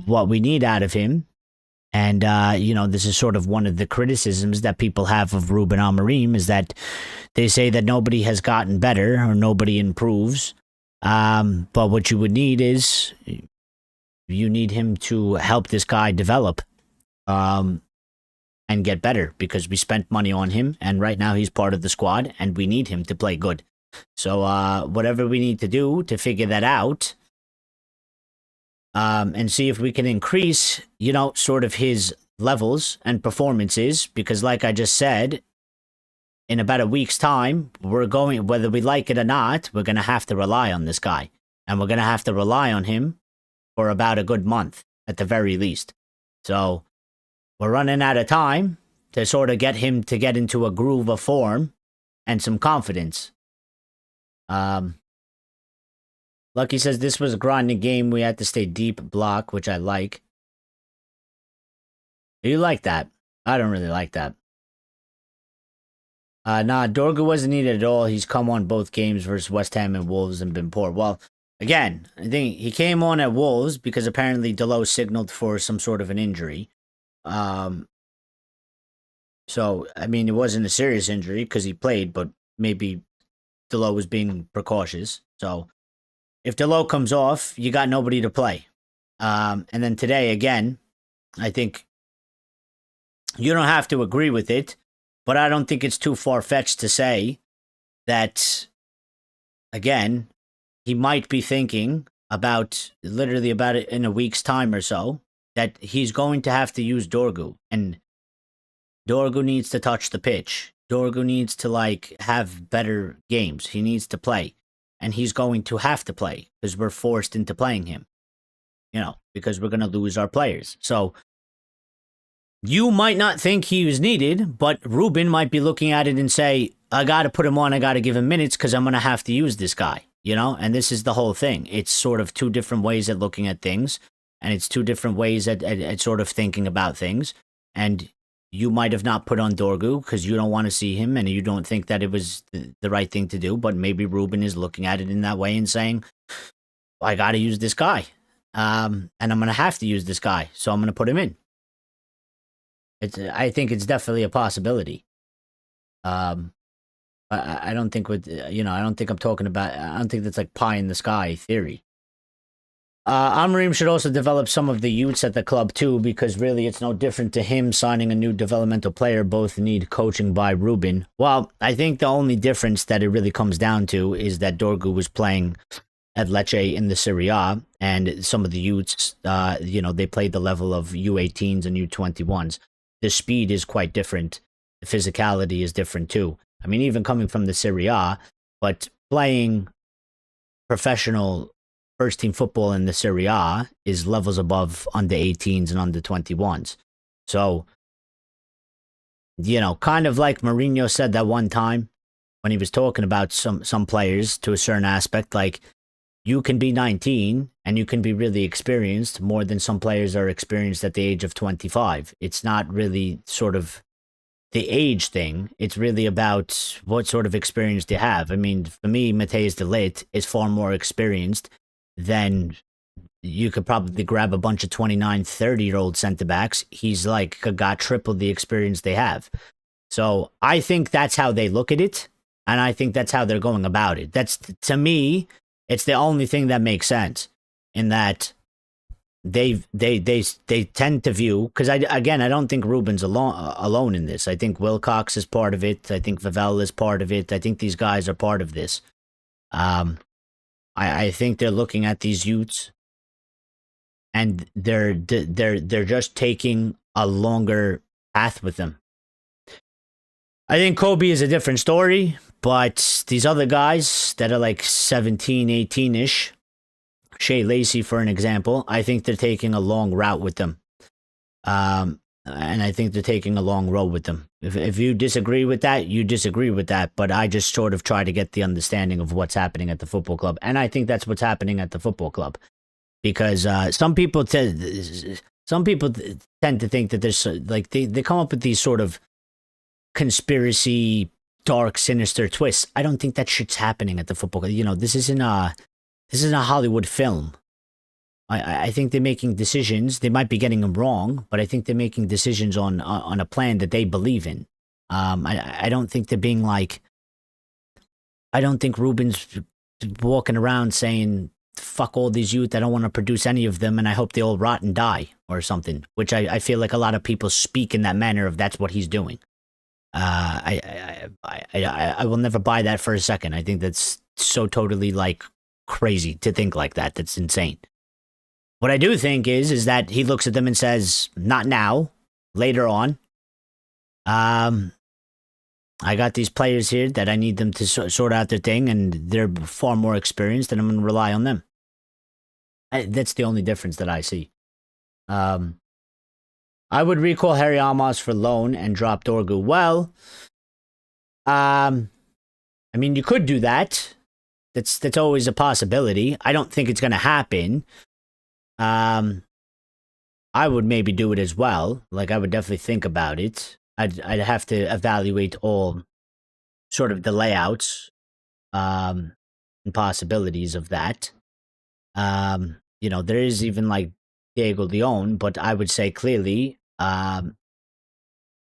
what we need out of him, and, you know, this is sort of one of the criticisms that people have of Ruben Amorim, is that they say that nobody has gotten better or nobody improves. But what you would need is you need him to help this guy develop and get better, because we spent money on him and right now he's part of the squad and we need him to play good. So whatever we need to do to figure that out, and see if we can increase, you know, sort of his levels and performances, because like I just said, in about a week's time, we're going, whether we like it or not, we're going to have to rely on this guy. And we're going to have to rely on him for about a good month, at the very least. So we're running out of time to sort of get him to get into a groove of form and some confidence. Lucky says this was a grinding game. We had to stay deep block, which I like. You like that? I don't really like that. Nah, Dorgu wasn't needed at all. He's come on both games versus West Ham and Wolves and been poor. Well, again, I think he came on at Wolves because apparently Delo signaled for some sort of an injury. So, I mean, it wasn't a serious injury because he played, but maybe Delo was being precautious. So, if Delo comes off, you got nobody to play. And then today, again, I think you don't have to agree with it, but I don't think it's too far-fetched to say that, again, he might be thinking about it in a week's time or so, that he's going to have to use Dorgu. And Dorgu needs to touch the pitch. Dorgu needs to, like, have better games. He needs to play. And he's going to have to play because we're forced into playing him, you know, because we're going to lose our players. So you might not think he was needed, but Ruben might be looking at it and say, I got to put him on. I got to give him minutes because I'm going to have to use this guy, you know, and this is the whole thing. It's sort of two different ways at looking at things, and it's two different ways at sort of thinking about things. And you might have not put on Dorgu because you don't want to see him and you don't think that it was the right thing to do. But maybe Ruben is looking at it in that way and saying, I got to use this guy. And I'm going to have to use this guy. So I'm going to put him in. I think it's definitely a possibility. I don't think I don't think I'm talking about, I don't think that's like pie in the sky theory. Amorim should also develop some of the youths at the club too, because really it's no different to him signing a new developmental player. Both need coaching by Ruben. Well, I think the only difference that it really comes down to is that Dorgu was playing at Lecce in the Serie A, and some of the youths, they played the level of U18s and U21s. The speed is quite different. The physicality is different too. I mean, even coming from the Serie A, but playing professional first team football in the Serie A is levels above under 18s and under 21s. So, kind of like Mourinho said that one time when he was talking about some players to a certain aspect, like you can be 19 and you can be really experienced more than some players are experienced at the age of 25. It's not really sort of the age thing. It's really about what sort of experience do you have. I mean, for me, Matthijs de Ligt is far more experienced than you could probably grab a bunch of 29, 30-year-old centre-backs. He's like got triple the experience they have. So I think that's how they look at it, and I think that's how they're going about it. That's, to me, it's the only thing that makes sense, in that they tend to view, because I don't think Ruben's alone in this. I think Wilcox is part of it. I think Vavel is part of it. I think these guys are part of this. I think they're looking at these youths, and they're just taking a longer path with them. I think Kobe is a different story, but these other guys that are like 17, 18-ish, Shea Lacey, for an example, I think they're taking a long route with them. And I think they're taking a long road with them. If you disagree with that, you disagree with that. But I just sort of try to get the understanding of what's happening at the football club. And I think that's what's happening at the football club. Because some people tend to think that there's, like, they come up with these sort of conspiracy, dark, sinister twists. I don't think that shit's happening at the football club. This isn't a Hollywood film. I think they're making decisions. They might be getting them wrong, but I think they're making decisions on a plan that they believe in. I don't think they're being like, I don't think Ruben's walking around saying, fuck all these youth, I don't want to produce any of them, and I hope they all rot and die, or something, which I feel like a lot of people speak in that manner of that's what he's doing. I will never buy that for a second. I think that's so totally, like, crazy to think like that. That's insane. What I do think is that he looks at them and says, not now, later on. I got these players here that I need them to sort out their thing, and they're far more experienced, and I'm going to rely on them. That's the only difference that I see. I would recall Harry Almas for loan and drop Dorgu. Well, I mean, you could do that. That's always a possibility. I don't think it's going to happen. I would maybe do it as well. Like, I would definitely think about it. I'd have to evaluate all sort of the layouts, and possibilities of that. There is even like Diego Leon, but I would say clearly,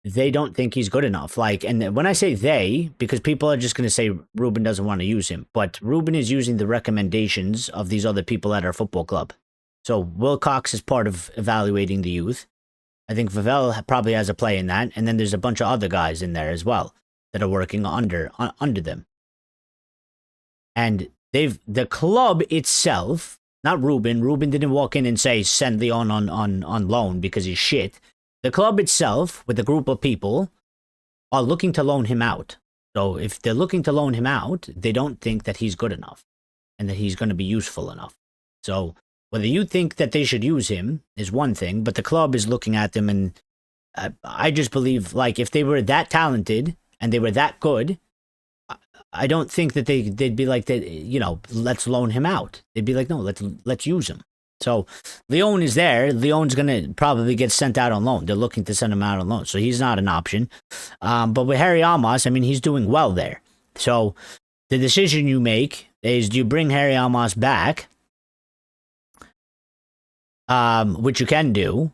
they don't think he's good enough. Like, and when I say they, because people are just going to say Ruben doesn't want to use him, but Ruben is using the recommendations of these other people at our football club. So Wilcox is part of evaluating the youth. I think Vavel probably has a play in that. And then there's a bunch of other guys in there as well that are working under them. And the club itself, not Ruben. Ruben didn't walk in and say, send Leon on loan because he's shit. The club itself, with a group of people, are looking to loan him out. So if they're looking to loan him out, they don't think that he's good enough and that he's going to be useful enough. So whether you think that they should use him is one thing, but the club is looking at them, and I just believe, like, if they were that talented and they were that good, I don't think that they'd be like, that. Let's loan him out. They'd be like, no, let's use him. So Leon is there. Leon's going to probably get sent out on loan. They're looking to send him out on loan. So he's not an option. But with Harry Almas, I mean, he's doing well there. So the decision you make is, do you bring Harry Almas back, which you can do,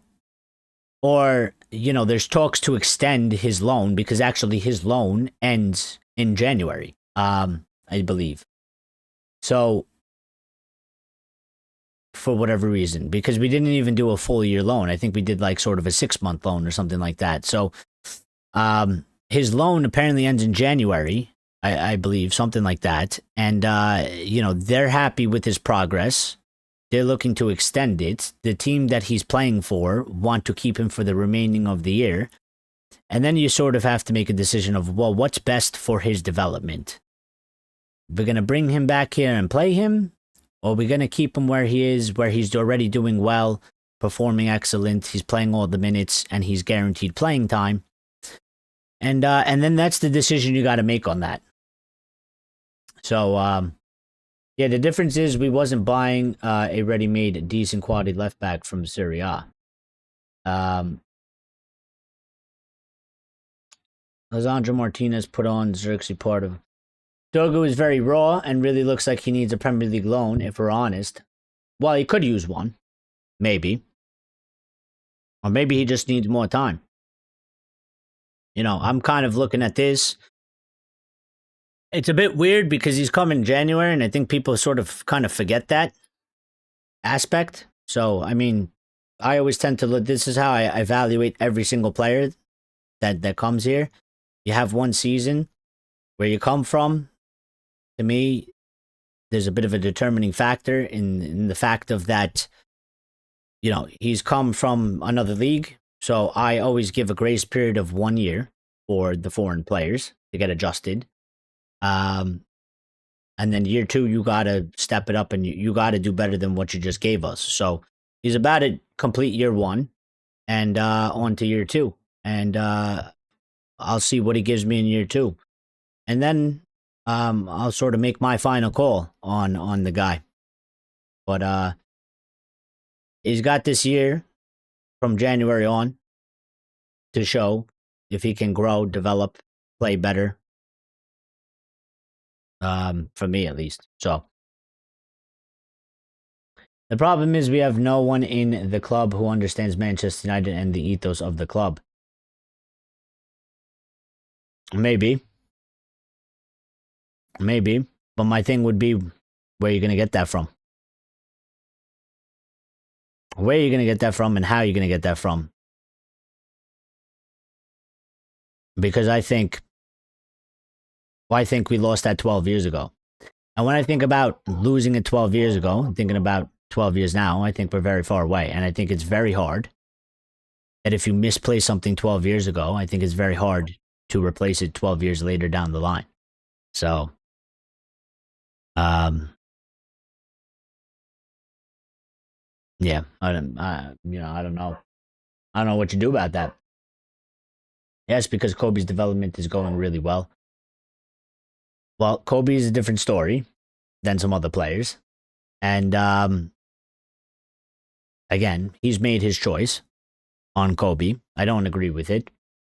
or, you know, there's talks to extend his loan, because actually his loan ends in January, I believe. So for whatever reason, because we didn't even do a full year loan. I think we did like sort of a 6-month loan or something like that. So his loan apparently ends in January, I believe, something like that. And, you know, they're happy with his progress. They're looking to extend it. The team that he's playing for want to keep him for the remaining of the year. And then you sort of have to make a decision of, well, what's best for his development? We're going to bring him back here and play him, or we're going to keep him where he is, where he's already doing well, performing excellent, he's playing all the minutes, and he's guaranteed playing time. And then that's the decision you got to make on that. So, yeah, the difference is we wasn't buying a ready-made, decent quality left back from Serie A. Lisandro Martinez put on Xerxes part of... Dogu is very raw and really looks like he needs a Premier League loan, if we're honest. Well, he could use one. Maybe. Or maybe he just needs more time. You know, I'm kind of looking at this. It's a bit weird because he's coming in January, and I think people sort of kind of forget that aspect. So, I mean, I always tend to look... This is how I evaluate every single player that comes here. You have one season where you come from. To me, there's a bit of a determining factor in the fact of that, you know, he's come from another league. So I always give a grace period of 1 year for the foreign players to get adjusted. And then year 2, you got to step it up and you got to do better than what you just gave us. So he's about to complete year 1 and on to year 2. And I'll see what he gives me in year 2. And then I'll sort of make my final call on the guy. But he's got this year from January on to show if he can grow, develop, play better. For me at least. So the problem is we have no one in the club who understands Manchester United and the ethos of the club. Maybe, but my thing would be, where are you going to get that from? Where are you going to get that from, and how are you going to get that from? Because I think we lost that 12 years ago. And when I think about losing it 12 years ago, and thinking about 12 years now, I think we're very far away. And I think it's very hard that if you misplace something 12 years ago, I think it's very hard to replace it 12 years later down the line. So, yeah, I don't know. I don't know what you do about that. Yes, because Kobe's development is going really well. Well, Kobe is a different story than some other players. And again, he's made his choice on Kobe. I don't agree with it,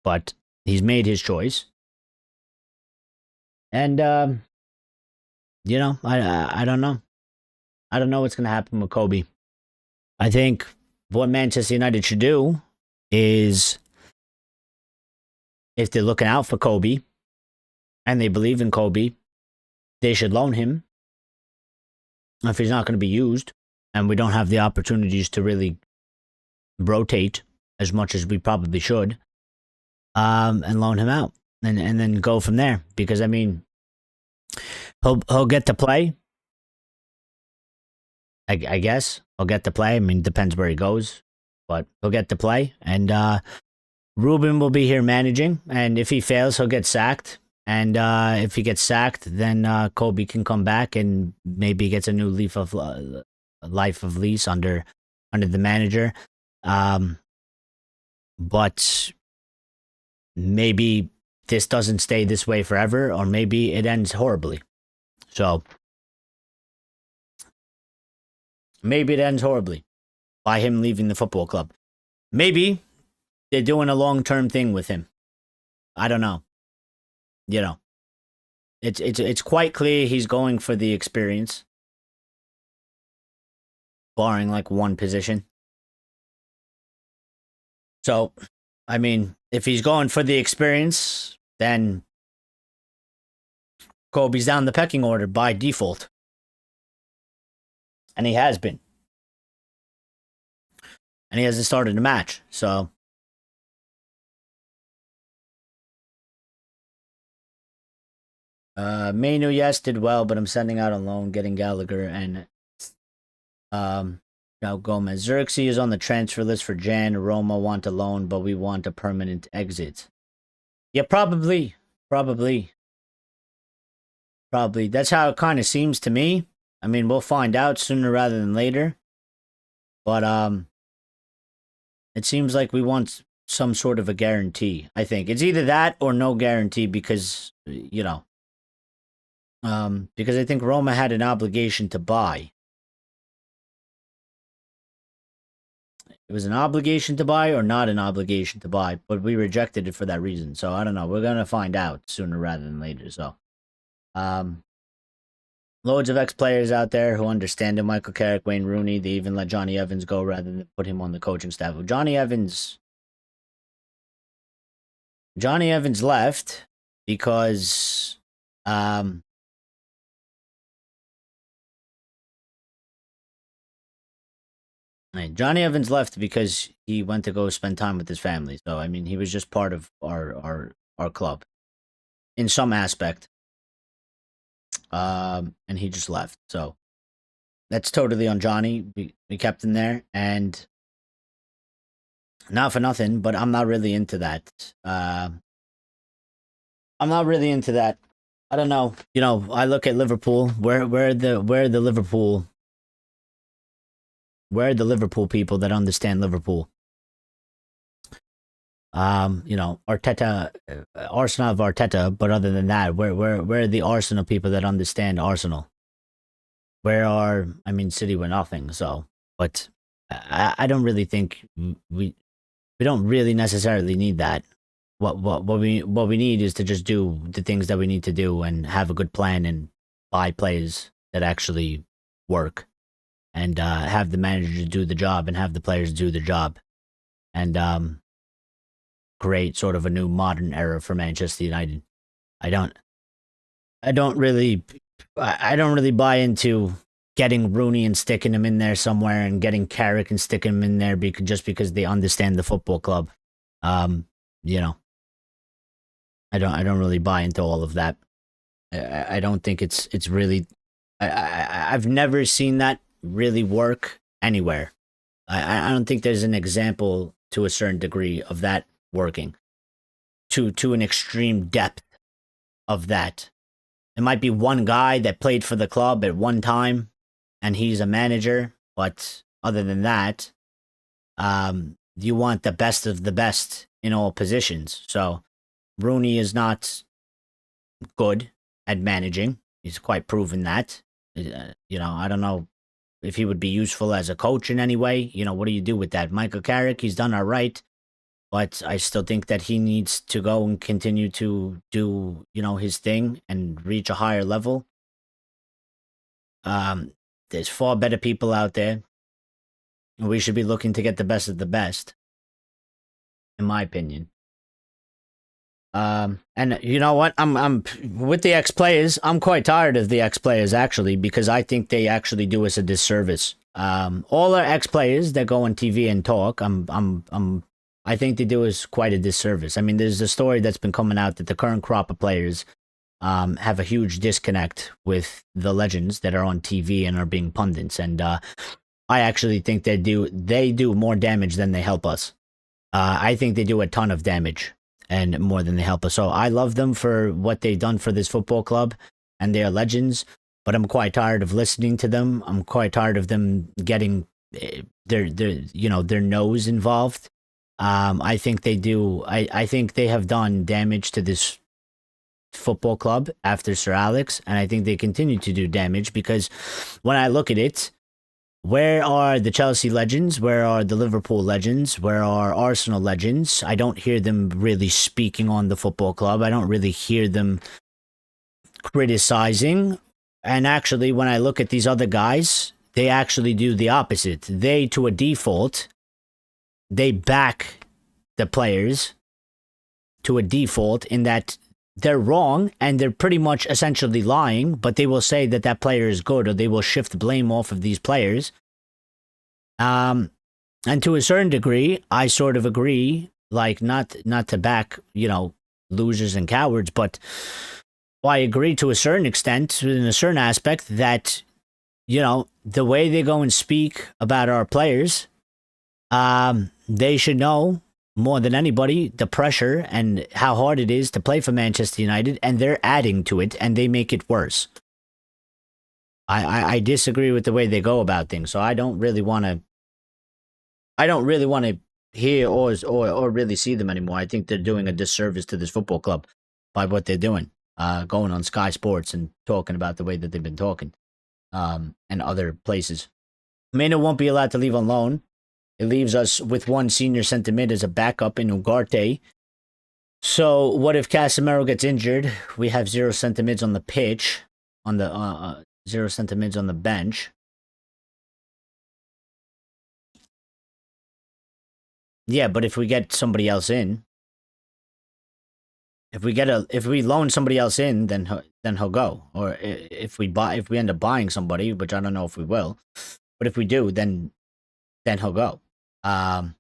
but he's made his choice. And, you know, I don't know. I don't know what's going to happen with Kobe. I think what Manchester United should do is, if they're looking out for Kobe, and they believe in Kobe, they should loan him. If he's not going to be used, and we don't have the opportunities to really rotate as much as we probably should, and loan him out, and then go from there. Because I mean, he'll get to play. I guess he'll get to play. I mean, depends where he goes, but he'll get to play. And Ruben will be here managing, and if he fails, he'll get sacked. And if he gets sacked, then Kobe can come back and maybe gets a new life of lease under the manager. But maybe this doesn't stay this way forever, or maybe it ends horribly. So Maybe it ends horribly by him leaving the football club. Maybe they're doing a long-term thing with him. I don't know. You know, it's quite clear he's going for the experience, barring like one position. So, I mean, if he's going for the experience, then Kobe's down the pecking order by default. And he has been. And he hasn't started a match, so. Manu, yes, did well, but I'm sending out on loan, getting Gallagher and now Gomez. Xerxes is on the transfer list for Jan. Roma want a loan, but we want a permanent exit. Yeah, probably. That's how it kind of seems to me. I mean, we'll find out sooner rather than later. But it seems like we want some sort of a guarantee. I think it's either that or no guarantee because because I think Roma had an obligation to buy. It was an obligation to buy or not an obligation to buy, but we rejected it for that reason. So I don't know. We're gonna find out sooner rather than later. So, loads of ex-players out there who understand it. Michael Carrick, Wayne Rooney. They even let Johnny Evans go rather than put him on the coaching staff. Johnny Evans left because Johnny Evans left because he went to go spend time with his family. So I mean, he was just part of our club in some aspect, and he just left. So that's totally on Johnny. We kept him there, and not for nothing, but I'm not really into that. I don't know. I look at Liverpool. Where are the Liverpool people that understand Liverpool? Arteta, Arsenal of Arteta, but other than that, where are the Arsenal people that understand Arsenal? City were nothing, so, but I don't really think we don't really necessarily need that. What we need is to just do the things that we need to do and have a good plan and buy players that actually work. And have the manager do the job and have the players do the job. And create sort of a new modern era for Manchester United. I don't really buy into getting Rooney and sticking him in there somewhere and getting Carrick and sticking him in there just because they understand the football club. I don't really buy into all of that. I don't think it's really. I've never seen that really work anywhere. I don't think there's an example to a certain degree of that working to an extreme depth of that. It might be one guy that played for the club at one time and he's a manager, but other than that, you want the best of the best in all positions. So Rooney is not good at managing. He's quite proven that. I don't know if he would be useful as a coach in any way. What do you do with that? Michael Carrick, he's done all right, but I still think that he needs to go and continue to do, his thing and reach a higher level. There's far better people out there. We should be looking to get the best of the best, in my opinion. And you know what? I'm with the ex-players. I'm quite tired of the ex-players actually, because I think they actually do us a disservice. All our ex-players that go on TV and talk, I think they do us quite a disservice. I mean, there's a story that's been coming out that the current crop of players have a huge disconnect with the legends that are on TV and are being pundits, and I actually think they do more damage than they help us. I think they do a ton of damage and more than they help us. So I love them for what they've done for this football club, and they are legends, but I'm quite tired of listening to them. I'm quite tired of them getting their nose involved. I think they do. I think they have done damage to this football club after Sir Alex, and I think they continue to do damage because when I look at it, Where are the Chelsea legends? Where are the Liverpool legends? Where are Arsenal legends? I don't hear them really speaking on the football club. I don't really hear them criticizing. And actually, when I look at these other guys, they actually do the opposite. They, to a default, they back the players to a default in that they're wrong and they're pretty much essentially lying, but they will say that that player is good, or they will shift blame off of these players. And to a certain degree, I sort of agree, like not to back, losers and cowards, but I agree to a certain extent, in a certain aspect, that, the way they go and speak about our players, they should know more than anybody the pressure and how hard it is to play for Manchester United, and they're adding to it and they make it worse. I disagree with the way they go about things, so I don't really want to hear or really see them anymore. I think they're doing a disservice to this football club by what they're doing, going on Sky Sports and talking about the way that they've been talking, and other places. Mena won't be allowed to leave on loan. It leaves us with one senior centre mid as a backup in Ugarte. So what if Casemiro gets injured? We have 0 centre mids on the pitch, on the 0 centre mids on the bench. Yeah, but if we get somebody else in, if we loan somebody else in, then he'll go. Or if we end up buying somebody, which I don't know if we will, but if we do, then he'll go. And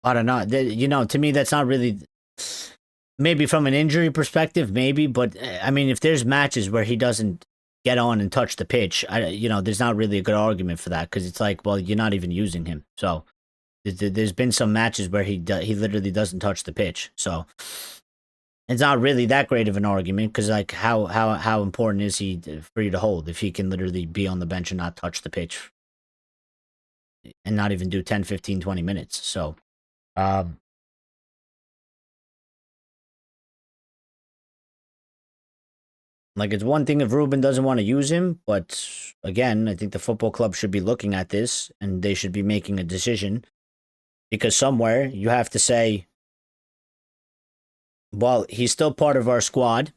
I don't know. To me, that's not really. Maybe from an injury perspective, maybe, but I mean, if there's matches where he doesn't get on and touch the pitch, there's not really a good argument for that, because it's like, well, you're not even using him. So there's been some matches where he literally doesn't touch the pitch. So it's not really that great of an argument, because like how important is he for you to hold if he can literally be on the bench and not touch the pitch and not even do 10, 15, 20 minutes. So like, it's one thing if Ruben doesn't want to use him, but again, I think the football club should be looking at this and they should be making a decision, because somewhere you have to say, well, he's still part of our squad,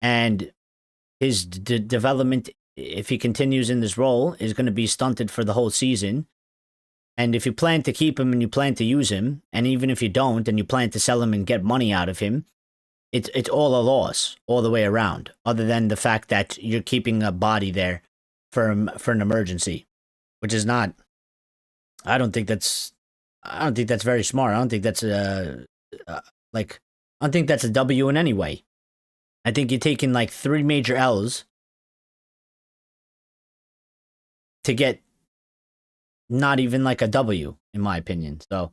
and his development, if he continues in this role, is going to be stunted for the whole season. And if you plan to keep him and you plan to use him, and even if you don't and you plan to sell him and get money out of him, it's all a loss all the way around, other than the fact that you're keeping a body there for an emergency, which is not. I don't think that's very smart. I don't think that's like I don't think that's a W in any way. I think you're taking like 3 major L's to get not even like a W, in my opinion. So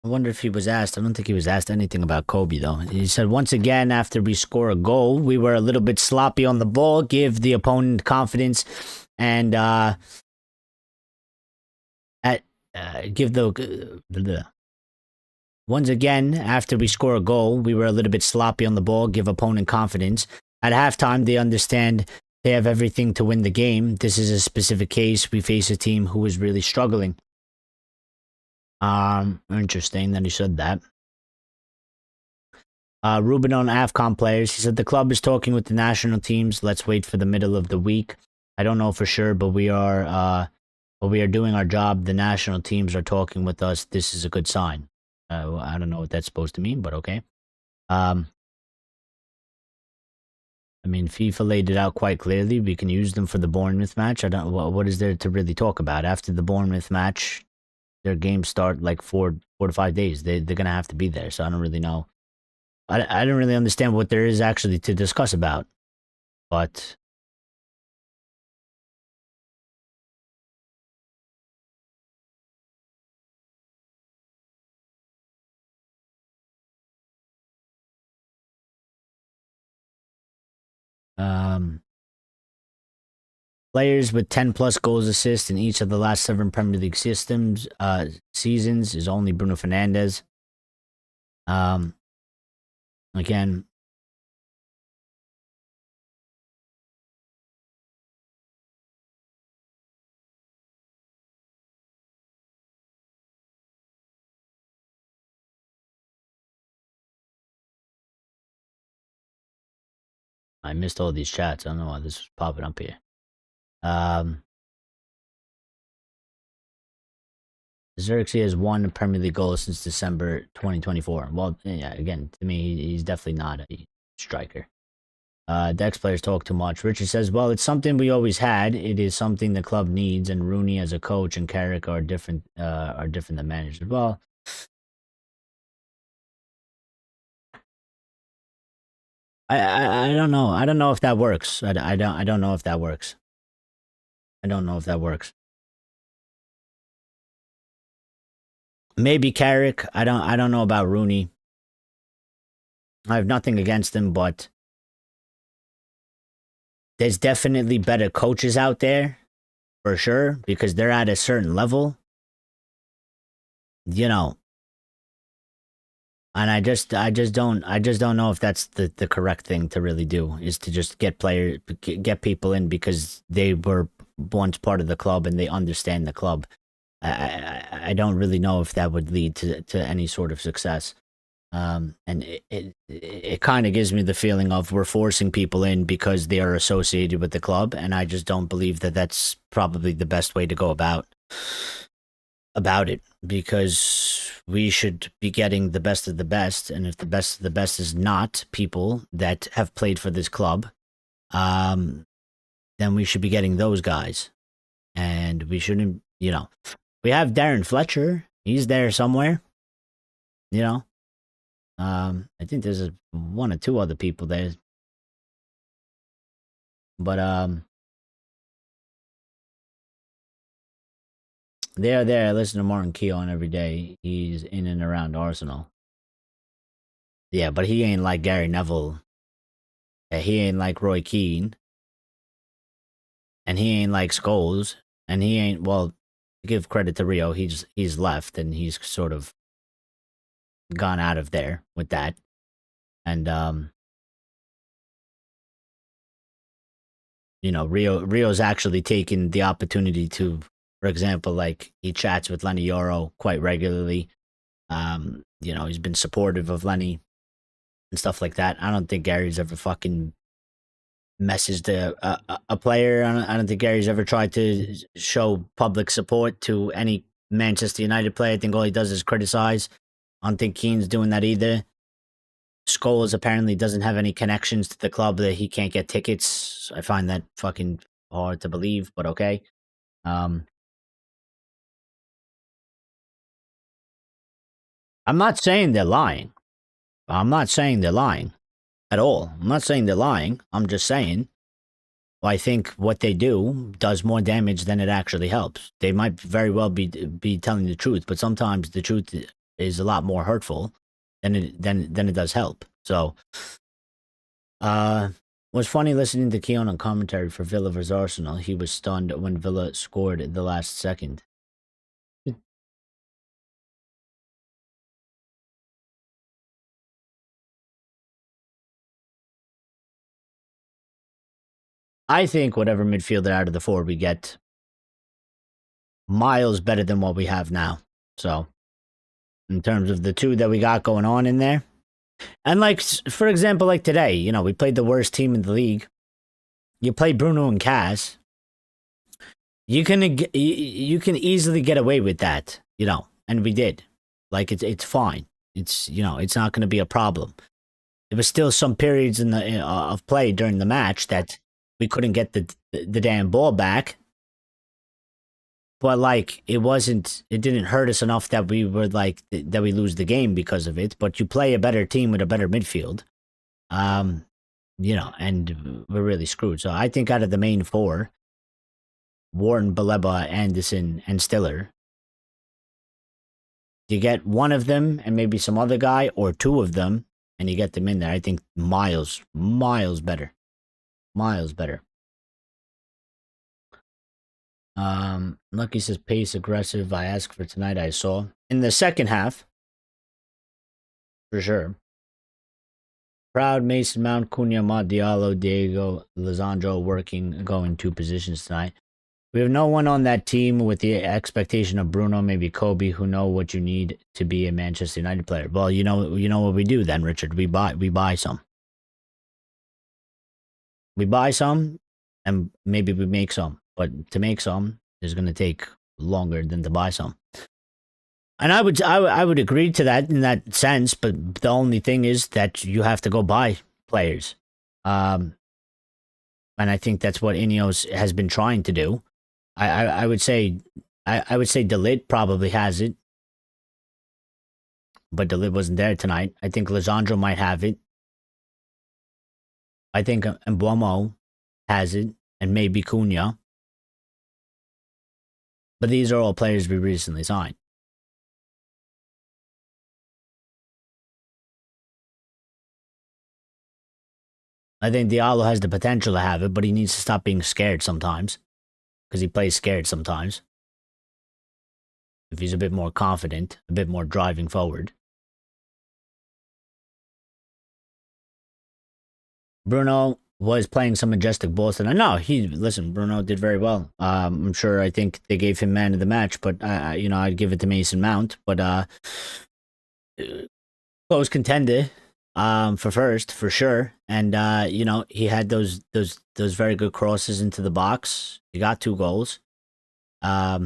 I wonder if he was asked. I don't think he was asked anything about Kobe, though. He said, once again, after we score a goal, we were a little bit sloppy on the ball, give the opponent confidence, and give the. Once again, after we score a goal, we were a little bit sloppy on the ball, give opponent confidence. At halftime, they understand they have everything to win the game. This is a specific case. We face a team who is really struggling. Interesting that he said that. Ruben on AFCON players. He said the club is talking with the national teams. Let's wait for the middle of the week. I don't know for sure, but we are doing our job. The national teams are talking with us. This is a good sign. I don't know what that's supposed to mean, but okay. I mean, FIFA laid it out quite clearly. We can use them for the Bournemouth match. I don't. What is there to really talk about after the Bournemouth match? Their games start like 4 to 5 days. They're gonna have to be there. So I don't really know. I don't really understand what there is actually to discuss about, but Players with 10 plus goals assists in each of the last 7 Premier League seasons is only Bruno Fernandes. Again, I missed all these chats. I don't know why this was popping up here. Xerxes has 1 Premier League goal since December 2024. Well, yeah, again, to me, he's definitely not a striker. Dex players talk too much. Richard says, well, it's something we always had. It is something the club needs, and Rooney as a coach and Carrick are different than managers. Well, I don't know. I don't know if that works. I don't know if that works. I don't know if that works. Maybe Carrick. I don't know about Rooney. I have nothing against him, but there's definitely better coaches out there, for sure, because they're at a certain level. You know, and I just don't know if that's the correct thing to really do, is to just get people in because they were once part of the club and they understand the club. I don't really know if that would lead to any sort of success. And it kind of gives me the feeling of we're forcing people in because they are associated with the club, and I just don't believe that that's probably the best way to go about it, because we should be getting the best of the best, and if the best of the best is not people that have played for this club, then we should be getting those guys, and we shouldn't, we have Darren Fletcher, he's there somewhere, I think there's 1 or 2 other people there, but they're there. I listen to Martin Keown every day. He's in and around Arsenal. Yeah, but he ain't like Gary Neville. He ain't like Roy Keane. And he ain't like Scholes. And he ain't, well, to give credit to Rio, he's left and he's sort of gone out of there with that. And Rio's actually taken the opportunity to, for example, like he chats with Lenny Yoro quite regularly. He's been supportive of Lenny and stuff like that. I don't think Gary's ever fucking messaged a player. I don't think Gary's ever tried to show public support to any Manchester United player. I think all he does is criticize. I don't think Keane's doing that either. Scholes apparently doesn't have any connections to the club that he can't get tickets. I find that fucking hard to believe, but okay. I'm not saying they're lying. I'm not saying they're lying at all. I'm not saying they're lying. I'm just saying, I think what they do does more damage than it actually helps. They might very well be telling the truth, but sometimes the truth is a lot more hurtful than it does help. So, was funny listening to Keown on commentary for Villa vs Arsenal. He was stunned when Villa scored at the last second. I think whatever midfielder out of the 4 we get, miles better than what we have now. So, in terms of the 2 that we got going on in there, and like, for example, like today, we played the worst team in the league. You play Bruno and Cass. You can easily get away with that, and we did. Like it's fine. It's it's not going to be a problem. There was still some periods in the of play during the match that we couldn't get the damn ball back. But like it didn't hurt us enough that we were like that we lose the game because of it. But you play a better team with a better midfield, and we're really screwed. So I think out of the main 4, Wharton, Baleba, Anderson, and Stiller, you get one of them and maybe some other guy, or 2 of them, and you get them in there. I think miles better. Miles better. Lucky says pace aggressive. I asked for tonight. I saw in the second half for sure. Proud Mason Mount, Cunha, Mat Diallo, Diego, Lizandro working, going two positions tonight. We have no one on that team with the expectation of Bruno, maybe Kobe, who know what you need to be a Manchester United player. Well, you know what we do then, Richard. We buy some. We buy some, and maybe we make some. But to make some is going to take longer than to buy some. And I would agree to that in that sense, but the only thing is that you have to go buy players, and I think that's what Ineos has been trying to do. I would say I would say Delit probably has it, but Delit wasn't there tonight. I think Lisandro might have it. I think Mbuemo has it, and maybe Cunha. But these are all players we recently signed. I think Diallo has the potential to have it, but he needs to stop being scared sometimes, because he plays scared sometimes. If he's a bit more confident, a bit more driving forward. Bruno was playing some majestic balls tonight. No, Bruno did very well. I'm sure. I think they gave him man of the match, but I'd give it to Mason Mount. But close contender, for first for sure. And he had those very good crosses into the box. He got 2 goals. I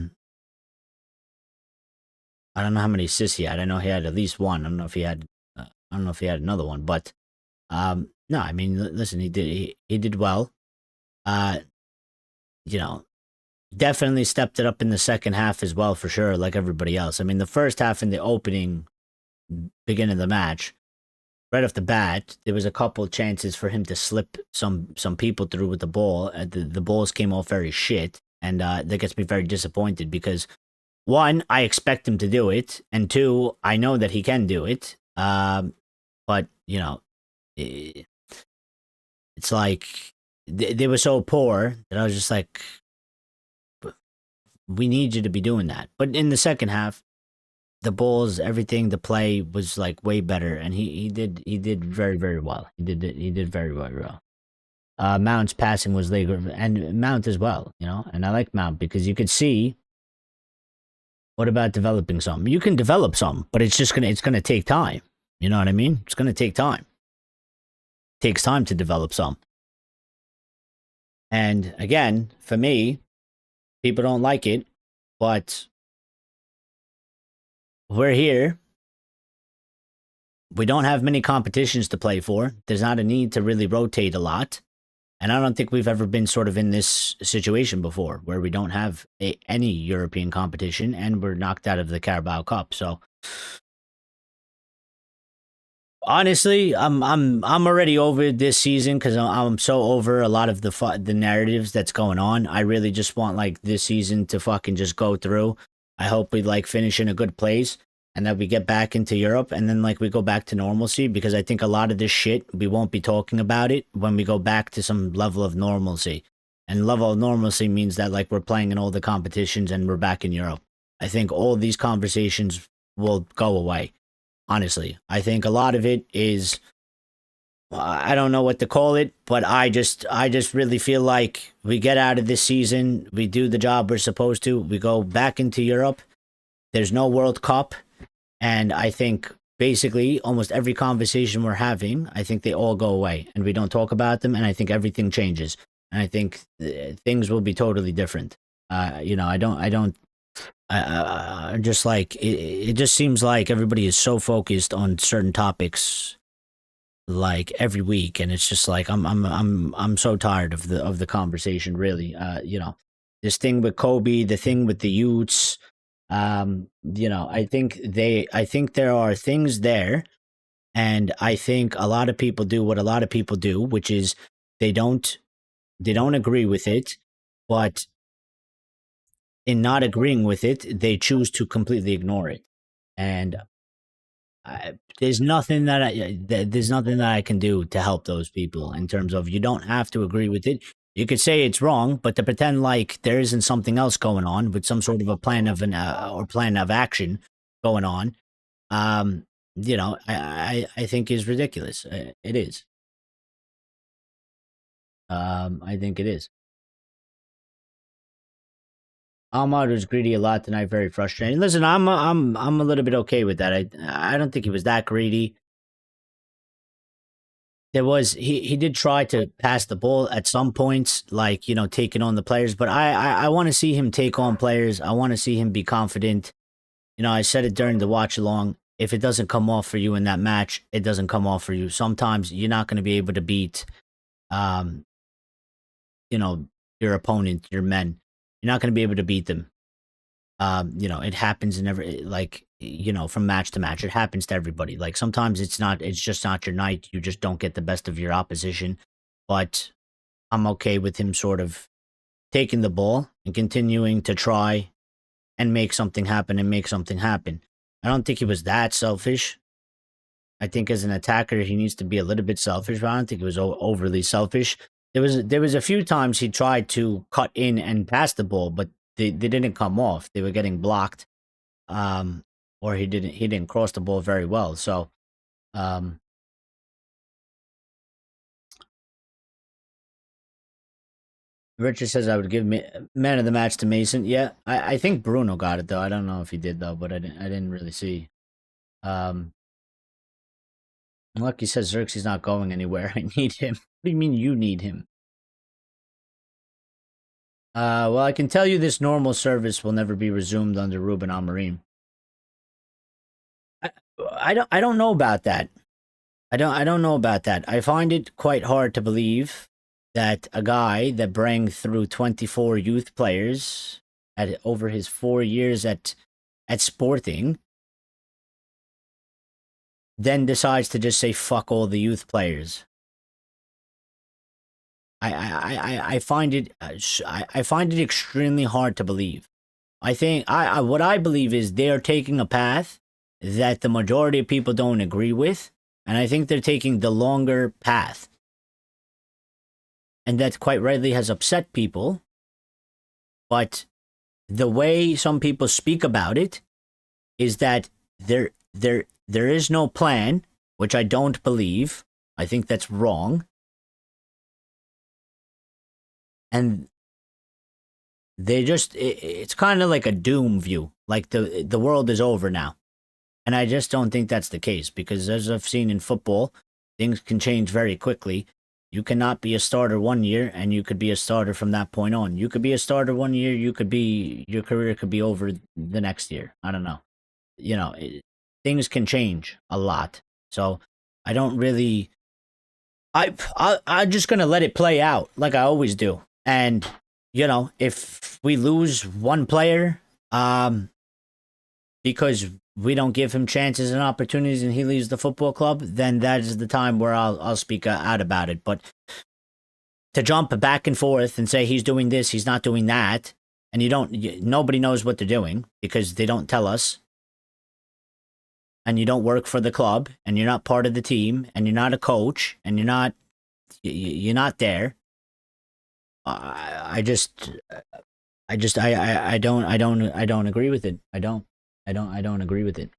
don't know how many assists he had. I know he had at least one. I don't know if he had another one, but no, I mean, listen, he did well. Definitely stepped it up in the second half as well, for sure, like everybody else. I mean, the first half in the beginning of the match, right off the bat, there was a couple chances for him to slip some people through with the ball. The balls came off very shit, and that gets me very disappointed because, 1, I expect him to do it, and 2, I know that he can do it. But it's like they were so poor that I was just like, we need you to be doing that. But in the second half, the balls, everything, the play was like way better, and he did very, very well. He did very, very well. Mount's passing was legal, and Mount as well, and I like Mount because you could see. What about developing some? You can develop some, but it's gonna take time. You know what I mean? It's gonna take time. It takes time to develop some. And again, for me, people don't like it, but we're here. We don't have many competitions to play for. There's not a need to really rotate a lot. And I don't think we've ever been sort of in this situation before where we don't have any European competition and we're knocked out of the Carabao Cup. So honestly, I'm already over this season because I'm so over a lot of the narratives that's going on. I really just want like this season to fucking just go through. I hope we like finish in a good place and that we get back into Europe and then like we go back to normalcy because I think a lot of this shit we won't be talking about it when we go back to some level of normalcy. And level of normalcy means that like we're playing in all the competitions and we're back in Europe. I think all these conversations will go away. Honestly, I think a lot of it is, I don't know what to call it, but I just really feel like we get out of this season, we do the job we're supposed to, we go back into Europe, there's no World Cup, and I think basically almost every conversation we're having, I think they all go away, and we don't talk about them, and I think everything changes, and I think things will be totally different. Just like it just seems like everybody is so focused on certain topics like every week and it's just like I'm so tired of the conversation really. This thing with Kobe, the thing with the Utes, I think there are things there, and I think a lot of people do what a lot of people do, which is they don't agree with it, but in not agreeing with it, they choose to completely ignore it. And there's nothing that I can do to help those people in terms of you don't have to agree with it. You could say it's wrong, but to pretend like there isn't something else going on with some sort of a plan of an or plan of action going on, um, I think is ridiculous. It is. I think it is. Ahmad was greedy a lot tonight, very frustrating. Listen, I'm a little bit okay with that. I don't think he was that greedy. There was he did try to pass the ball at some points, like taking on the players. But I want to see him take on players. I want to see him be confident. I said it during the watch along. If it doesn't come off for you in that match, it doesn't come off for you. Sometimes you're not going to be able to beat, um, your opponent, your men. You're not going to be able to beat them. It happens in every from match to match. It happens to everybody. Like sometimes it's just not your night. You just don't get the best of your opposition. But I'm okay with him sort of taking the ball and continuing to try and make something happen and make something happen. I don't think he was that selfish. I think as an attacker, he needs to be a little bit selfish, but I don't think he was overly selfish. There was a few times he tried to cut in and pass the ball, but they didn't come off. They were getting blocked, or he didn't cross the ball very well. So, Richard says I would give man of the match to Mason. Yeah, I think Bruno got it though. I don't know if he did though, but I didn't really see. Um, Lucky says Xerxes not going anywhere. I need him. What do you mean you need him? Well, I can tell you this normal service will never be resumed under Ruben Amorim. I don't know about that. I don't know about that. I find it quite hard to believe that a guy that bring through 24 youth players at over his 4 years at Sporting then decides to just say fuck all the youth players. I find it I find it extremely hard to believe. I think what I believe is they are taking a path that the majority of people don't agree with, and I think they're taking the longer path. And that quite rightly has upset people. But the way some people speak about it is that there is no plan, which I don't believe. I think that's wrong. And it's kind of like a doom view, like the world is over now. And I just don't think that's the case, because as I've seen in football, things can change very quickly. You cannot be a starter one year and you could be a starter from that point on. You could be a starter one year, your career could be over the next year. I don't know. Things can change a lot. So I don't really I'm just going to let it play out like I always do. And if we lose one player because we don't give him chances and opportunities and he leaves the football club, then that is the time where I'll speak out about it. But to jump back and forth and say he's doing this, he's not doing that, and nobody knows what they're doing because they don't tell us, and you don't work for the club, and you're not part of the team, and you're not a coach, and you're not there. I don't agree with it. I don't agree with it.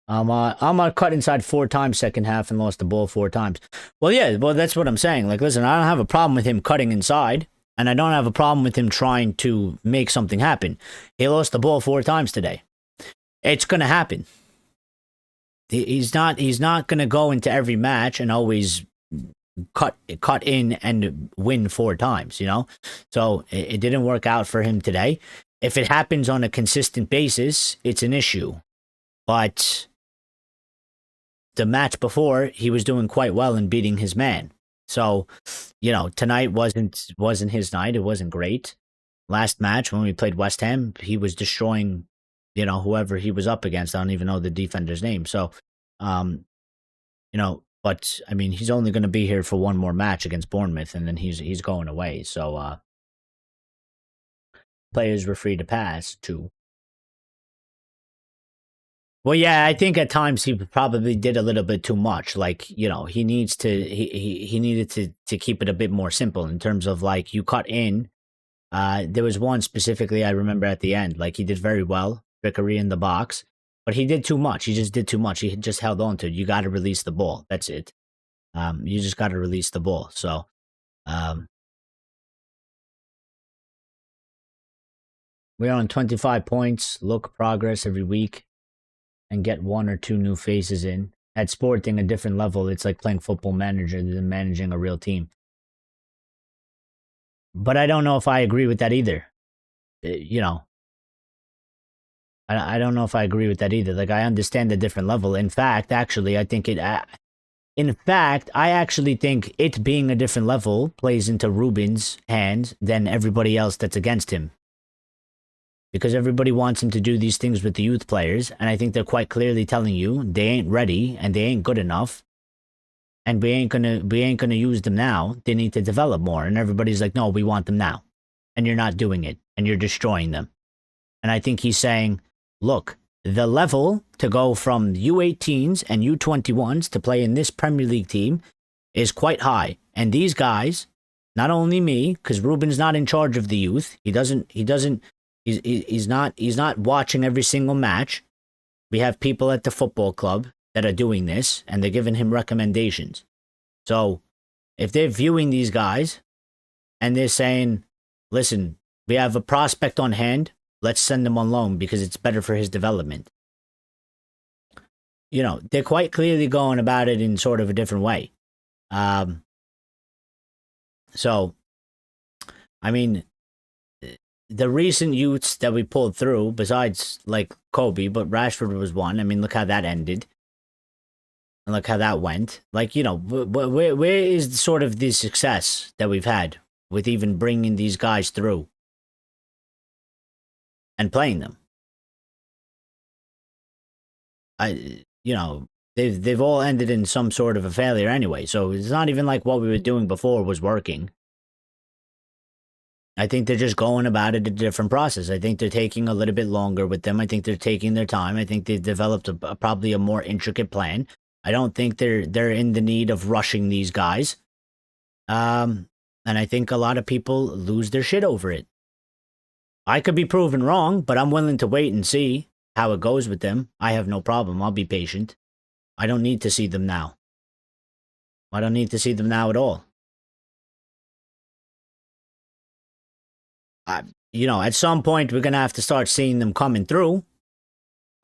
I'm cut inside 4 times second half and lost the ball 4 times. Well, yeah, that's what I'm saying. Like, listen, I don't have a problem with him cutting inside, and I don't have a problem with him trying to make something happen. He lost the ball 4 times today. It's gonna happen. He's not gonna go into every match and always cut in and win 4 times. So it didn't work out for him today. If it happens on a consistent basis, it's an issue. But the match before, he was doing quite well in beating his man. So, tonight wasn't his night. It wasn't great. Last match when we played West Ham, he was destroying, whoever he was up against. I don't even know the defender's name. So, but I mean, he's only going to be here for one more match against Bournemouth, and then he's going away. So, players were free to pass too. Well, yeah, I think at times he probably did a little bit too much. Like, he needs to he needed to keep it a bit more simple in terms of like you cut in. There was one specifically I remember at the end. Like he did very well, trickery in the box, but he did too much. He just did too much. He just held on to it. You got to release the ball. That's it. You just got to release the ball. So, um, we're on 25 points. Look progress every week, and get one or two new faces in. At Sporting, a different level, it's like playing football manager than managing a real team. But I don't know if I agree with that either. You know, I don't know if I agree with that either. Like, I understand the different level. In fact, actually, I think it. In fact, I actually think it being a different level plays into Ruben's hands than everybody else that's against him. Because everybody wants him to do these things with the youth players, and I think they're quite clearly telling you they ain't ready and they ain't good enough, and we ain't gonna use them now. They need to develop more, and everybody's like, no, we want them now, and you're not doing it, and you're destroying them. And I think he's saying, look, the level to go from U18s and U21s to play in this Premier League team is quite high, and these guys, not only me, because Ruben's not in charge of the youth, He's not watching every single match. We have people at the football club that are doing this, and they're giving him recommendations. So if they're viewing these guys and they're saying, listen, we have a prospect on hand, let's send him on loan because it's better for his development. They're quite clearly going about it in sort of a different way. So, I mean, the recent youths that we pulled through, besides like Kobe, but Rashford was one. I mean, look how that ended. And look how that went. Like, where is sort of the success that we've had with even bringing these guys through and playing them? They've all ended in some sort of a failure anyway. So it's not even like what we were doing before was working. I think they're just going about it a different process. I think they're taking a little bit longer with them. I think they're taking their time. I think they've developed probably a more intricate plan. I don't think they're in the need of rushing these guys. And I think a lot of people lose their shit over it. I could be proven wrong, but I'm willing to wait and see how it goes with them. I have no problem. I'll be patient. I don't need to see them now. I don't need to see them now at all. At some point, we're going to have to start seeing them coming through.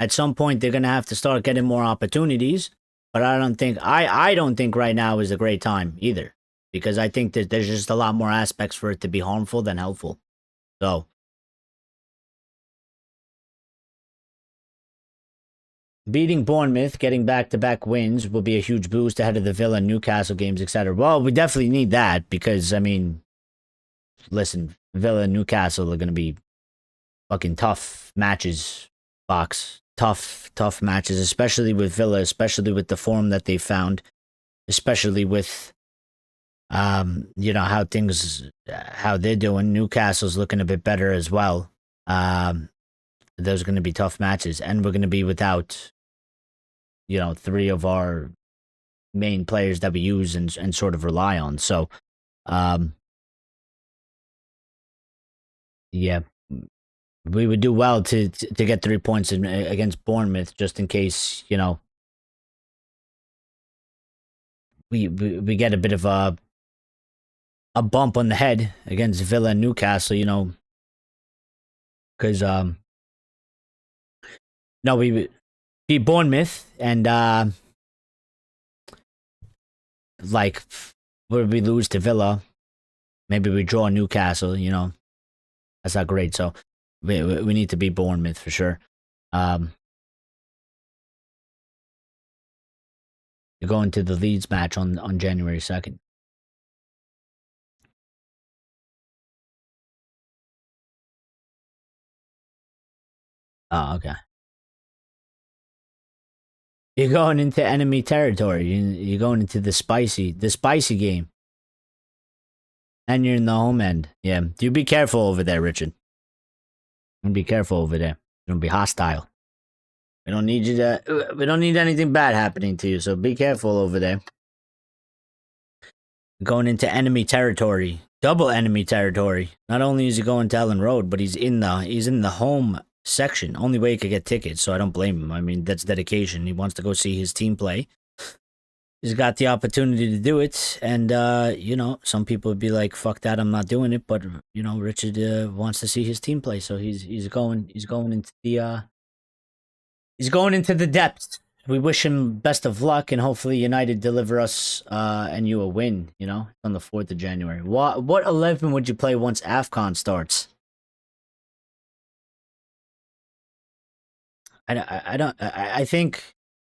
At some point, they're going to have to start getting more opportunities. But I don't think right now is a great time either. Because I think that there's just a lot more aspects for it to be harmful than helpful. So, beating Bournemouth, getting back-to-back wins will be a huge boost ahead of the Villa and Newcastle games, etc. Well, we definitely need that because, I mean, listen, Villa and Newcastle are going to be fucking tough matches, Fox. Tough matches, especially with Villa, especially with the form that they found, especially with, how they're doing. Newcastle's looking a bit better as well. Those are going to be tough matches, and we're going to be without, three of our main players that we use and sort of rely on. So, yeah, we would do well to get 3 points against Bournemouth, just in case, we get a bit of a bump on the head against Villa and Newcastle, because no, we beat Bournemouth and like where we lose to Villa, maybe we draw Newcastle, that's not great. So we need to beat Bournemouth for sure. You're going to the Leeds match on January 2nd. Oh, okay. You're going into enemy territory. You're going into the spicy game. And you're in the home end. Yeah. You be careful over there, Richard. Be careful over there. You're going to be hostile. We don't need you to. We don't need anything bad happening to you. So be careful over there. Going into enemy territory, double enemy territory. Not only is he going to Ellen Road, but he's in the home section. Only way he could get tickets, so I don't blame him. I mean, that's dedication. He wants to go see his team play. He's got the opportunity to do it, and you know, some people would be like, "Fuck that, I'm not doing it." But you know, Richard wants to see his team play, so he's going into the depths. We wish him best of luck, and hopefully United deliver us and you a win. You know, on the 4th of January. What 11 would you play once AFCON starts? I think.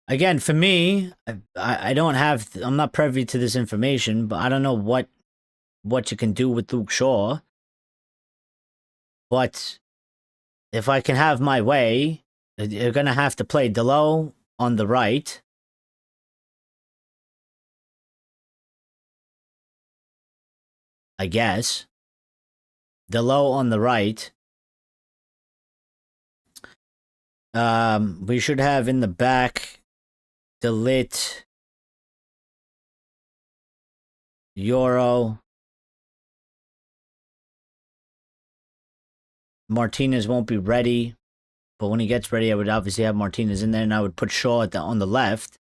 Again, for me, I don't have. I'm not privy to this information, but I don't know what you can do with Luke Shaw. But if I can have my way, you're gonna have to play Delo on the right. I guess. Delo on the right. We should have in the back Delit, Euro. Martinez won't be ready, but when he gets ready, I would obviously have Martinez in there, and I would put Shaw on the left,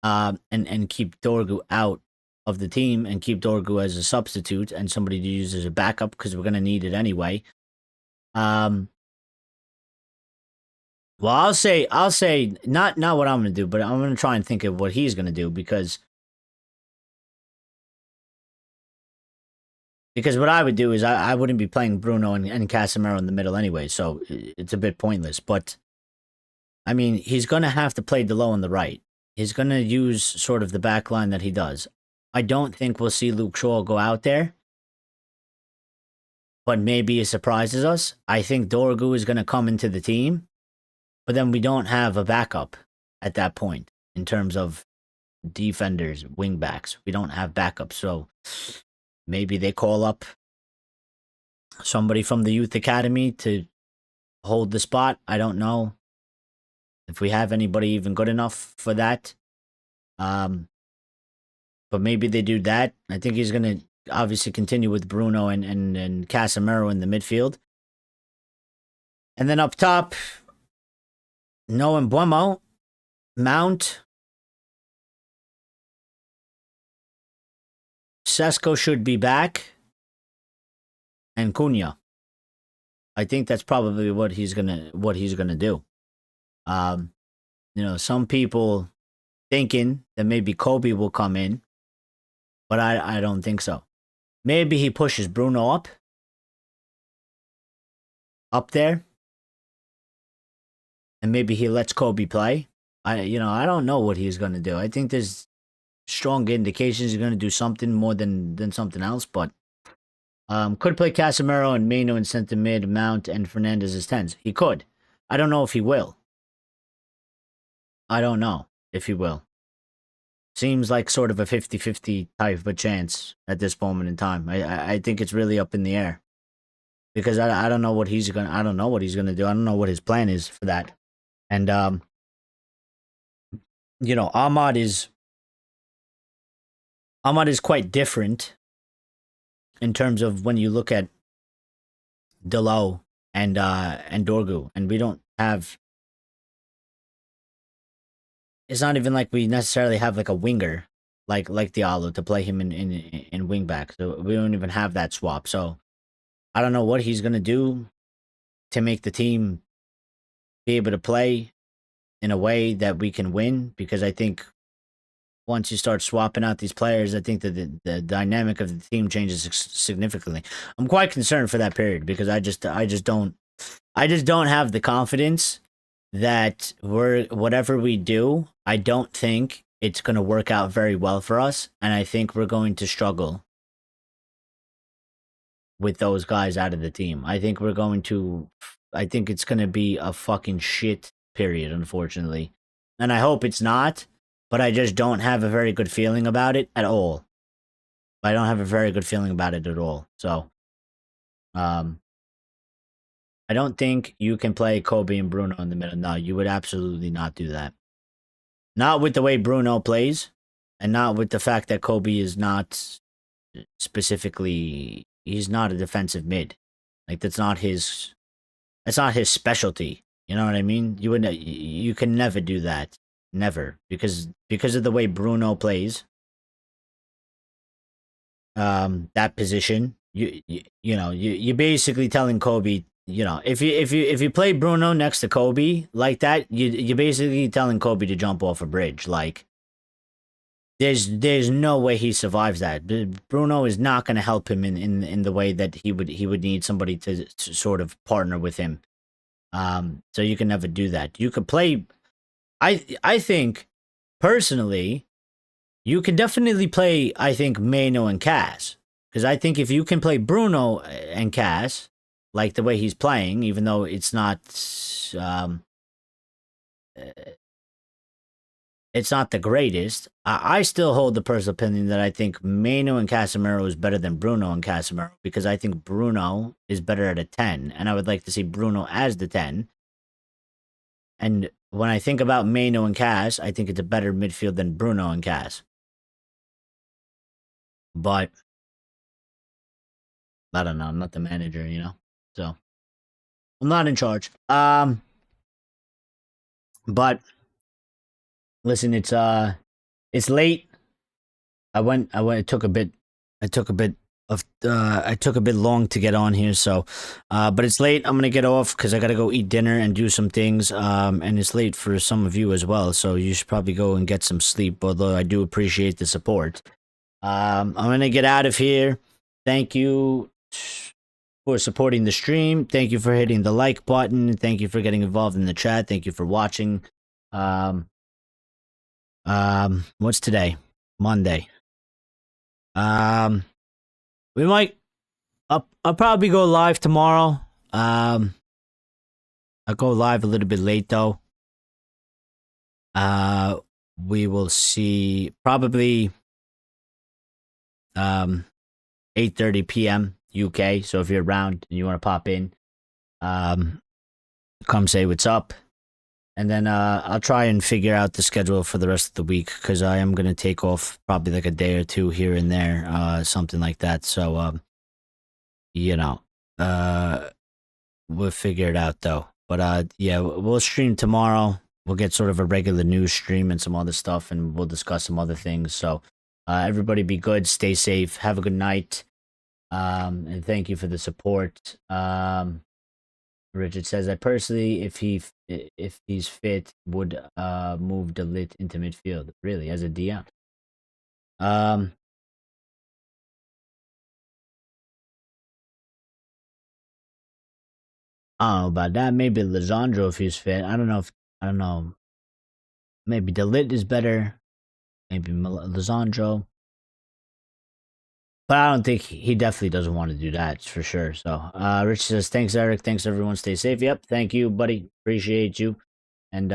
and keep Dorgu out of the team, and keep Dorgu as a substitute and somebody to use as a backup because we're gonna need it anyway. Well, I'll say not what I'm gonna do, but I'm gonna try and think of what he's gonna do because what I would do is I wouldn't be playing Bruno and Casemiro in the middle anyway, so it's a bit pointless. But I mean, he's gonna have to play Delo on the right. He's gonna use sort of the back line that he does. I don't think we'll see Luke Shaw go out there, but maybe it surprises us. I think Dorgu is gonna come into the team. But then we don't have a backup at that point in terms of defenders, wingbacks. We don't have backups. So maybe they call up somebody from the youth academy to hold the spot. I don't know if we have anybody even good enough for that. But maybe they do that. I think he's going to obviously continue with Bruno and Casemiro in the midfield. And then up top, No Embuemo, Mount, Sesko should be back, and Cunha. I think that's probably what he's gonna do. You know, some people thinking that maybe Kobe will come in, but I don't think so. Maybe he pushes Bruno up there. And maybe he lets Kobe play. I don't know what he's going to do. I think there's strong indications he's going to do something more than something else. But could play Casemiro and Mino in center mid, Mount and Fernandez as 10s. He could. I don't know if he will. Seems like sort of a 50-50 type of a chance at this moment in time. I think it's really up in the air. Because I don't know what he's going to... I don't know what he's going to do. I don't know what his plan is for that. And, you know, Ahmad is quite different in terms of when you look at Delo and Dorgu. And we don't have... It's not even like we necessarily have like a winger like Diallo to play him in wing back. So we don't even have that swap. So I don't know what he's going to do to make the team be able to play in a way that we can win, because I think once you start swapping out these players, I think that the dynamic of the team changes significantly. I'm quite concerned for that period because I just don't have the confidence that whatever we do, I don't think it's going to work out very well for us, and I think we're going to struggle with those guys out of the team. I think it's going to be a fucking shit period, unfortunately. And I hope it's not, but I just don't have a very good feeling about it at all. So, I I don't think you can play Kobe and Bruno in the middle. No, you would absolutely not do that. Not with the way Bruno plays, and not with the fact that Kobe is not specifically. He's not a defensive mid. Like that's not his. That's not his specialty. You know what I mean? You can never do that. Never. Because of the way Bruno plays that position, you're basically telling Kobe, if you play Bruno next to Kobe like that, you're basically telling Kobe to jump off a bridge. Like there's no way he survives that. Bruno is not going to help him in the way that he would need somebody to sort of partner with him. So you can never do that. You could play. I think personally, you can definitely play. I think Mano and Cass, because I think if you can play Bruno and Cass like the way he's playing, even though it's not. It's not the greatest. I still hold the personal opinion that I think Mano and Casemiro is better than Bruno and Casemiro because I think Bruno is better at a 10, and I would like to see Bruno as the 10. And when I think about Mano and Cass, I think it's a better midfield than Bruno and Cass. But I don't know. I'm not the manager, so I'm not in charge. But listen, it's late. It took a bit long to get on here, so but it's late. I'm gonna get off because I gotta go eat dinner and do some things. And it's late for some of you as well, so you should probably go and get some sleep, although I do appreciate the support. I'm gonna get out of here. Thank you for supporting the stream. Thank you for hitting the like button. Thank you for getting involved in the chat. Thank you for watching. What's today? Monday. We might. I'll probably go live tomorrow. I'll go live a little bit late though. We will see. Probably 8:30 p.m. UK. So if you're around and you want to pop in, come say what's up. And then I'll try and figure out the schedule for the rest of the week because I am going to take off probably like a day or two here and there, something like that. So, we'll figure it out though. But yeah, we'll stream tomorrow. We'll get sort of a regular news stream and some other stuff, and we'll discuss some other things. So everybody be good, stay safe, have a good night, and thank you for the support. Richard says, I personally, if he's fit, would move De Ligt into midfield. Really, as a DM. I don't know about that. Maybe Lisandro if he's fit. I don't know. Maybe De Ligt is better. Maybe Lisandro. But I don't think he definitely doesn't want to do that for sure. So, Rich says, thanks, Eric. Thanks, everyone. Stay safe. Yep. Thank you, buddy. Appreciate you. And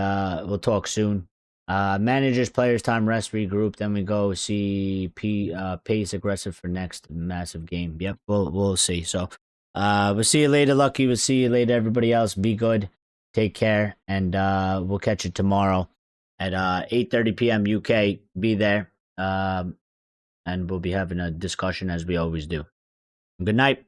we'll talk soon. Managers, players, time, rest, regroup. Then we go see pace aggressive for next massive game. Yep. We'll see. So, we'll see you later, Lucky. We'll see you later, everybody else. Be good. Take care. And we'll catch you tomorrow at 8:30 p.m. UK. Be there. And we'll be having a discussion as we always do. Good night.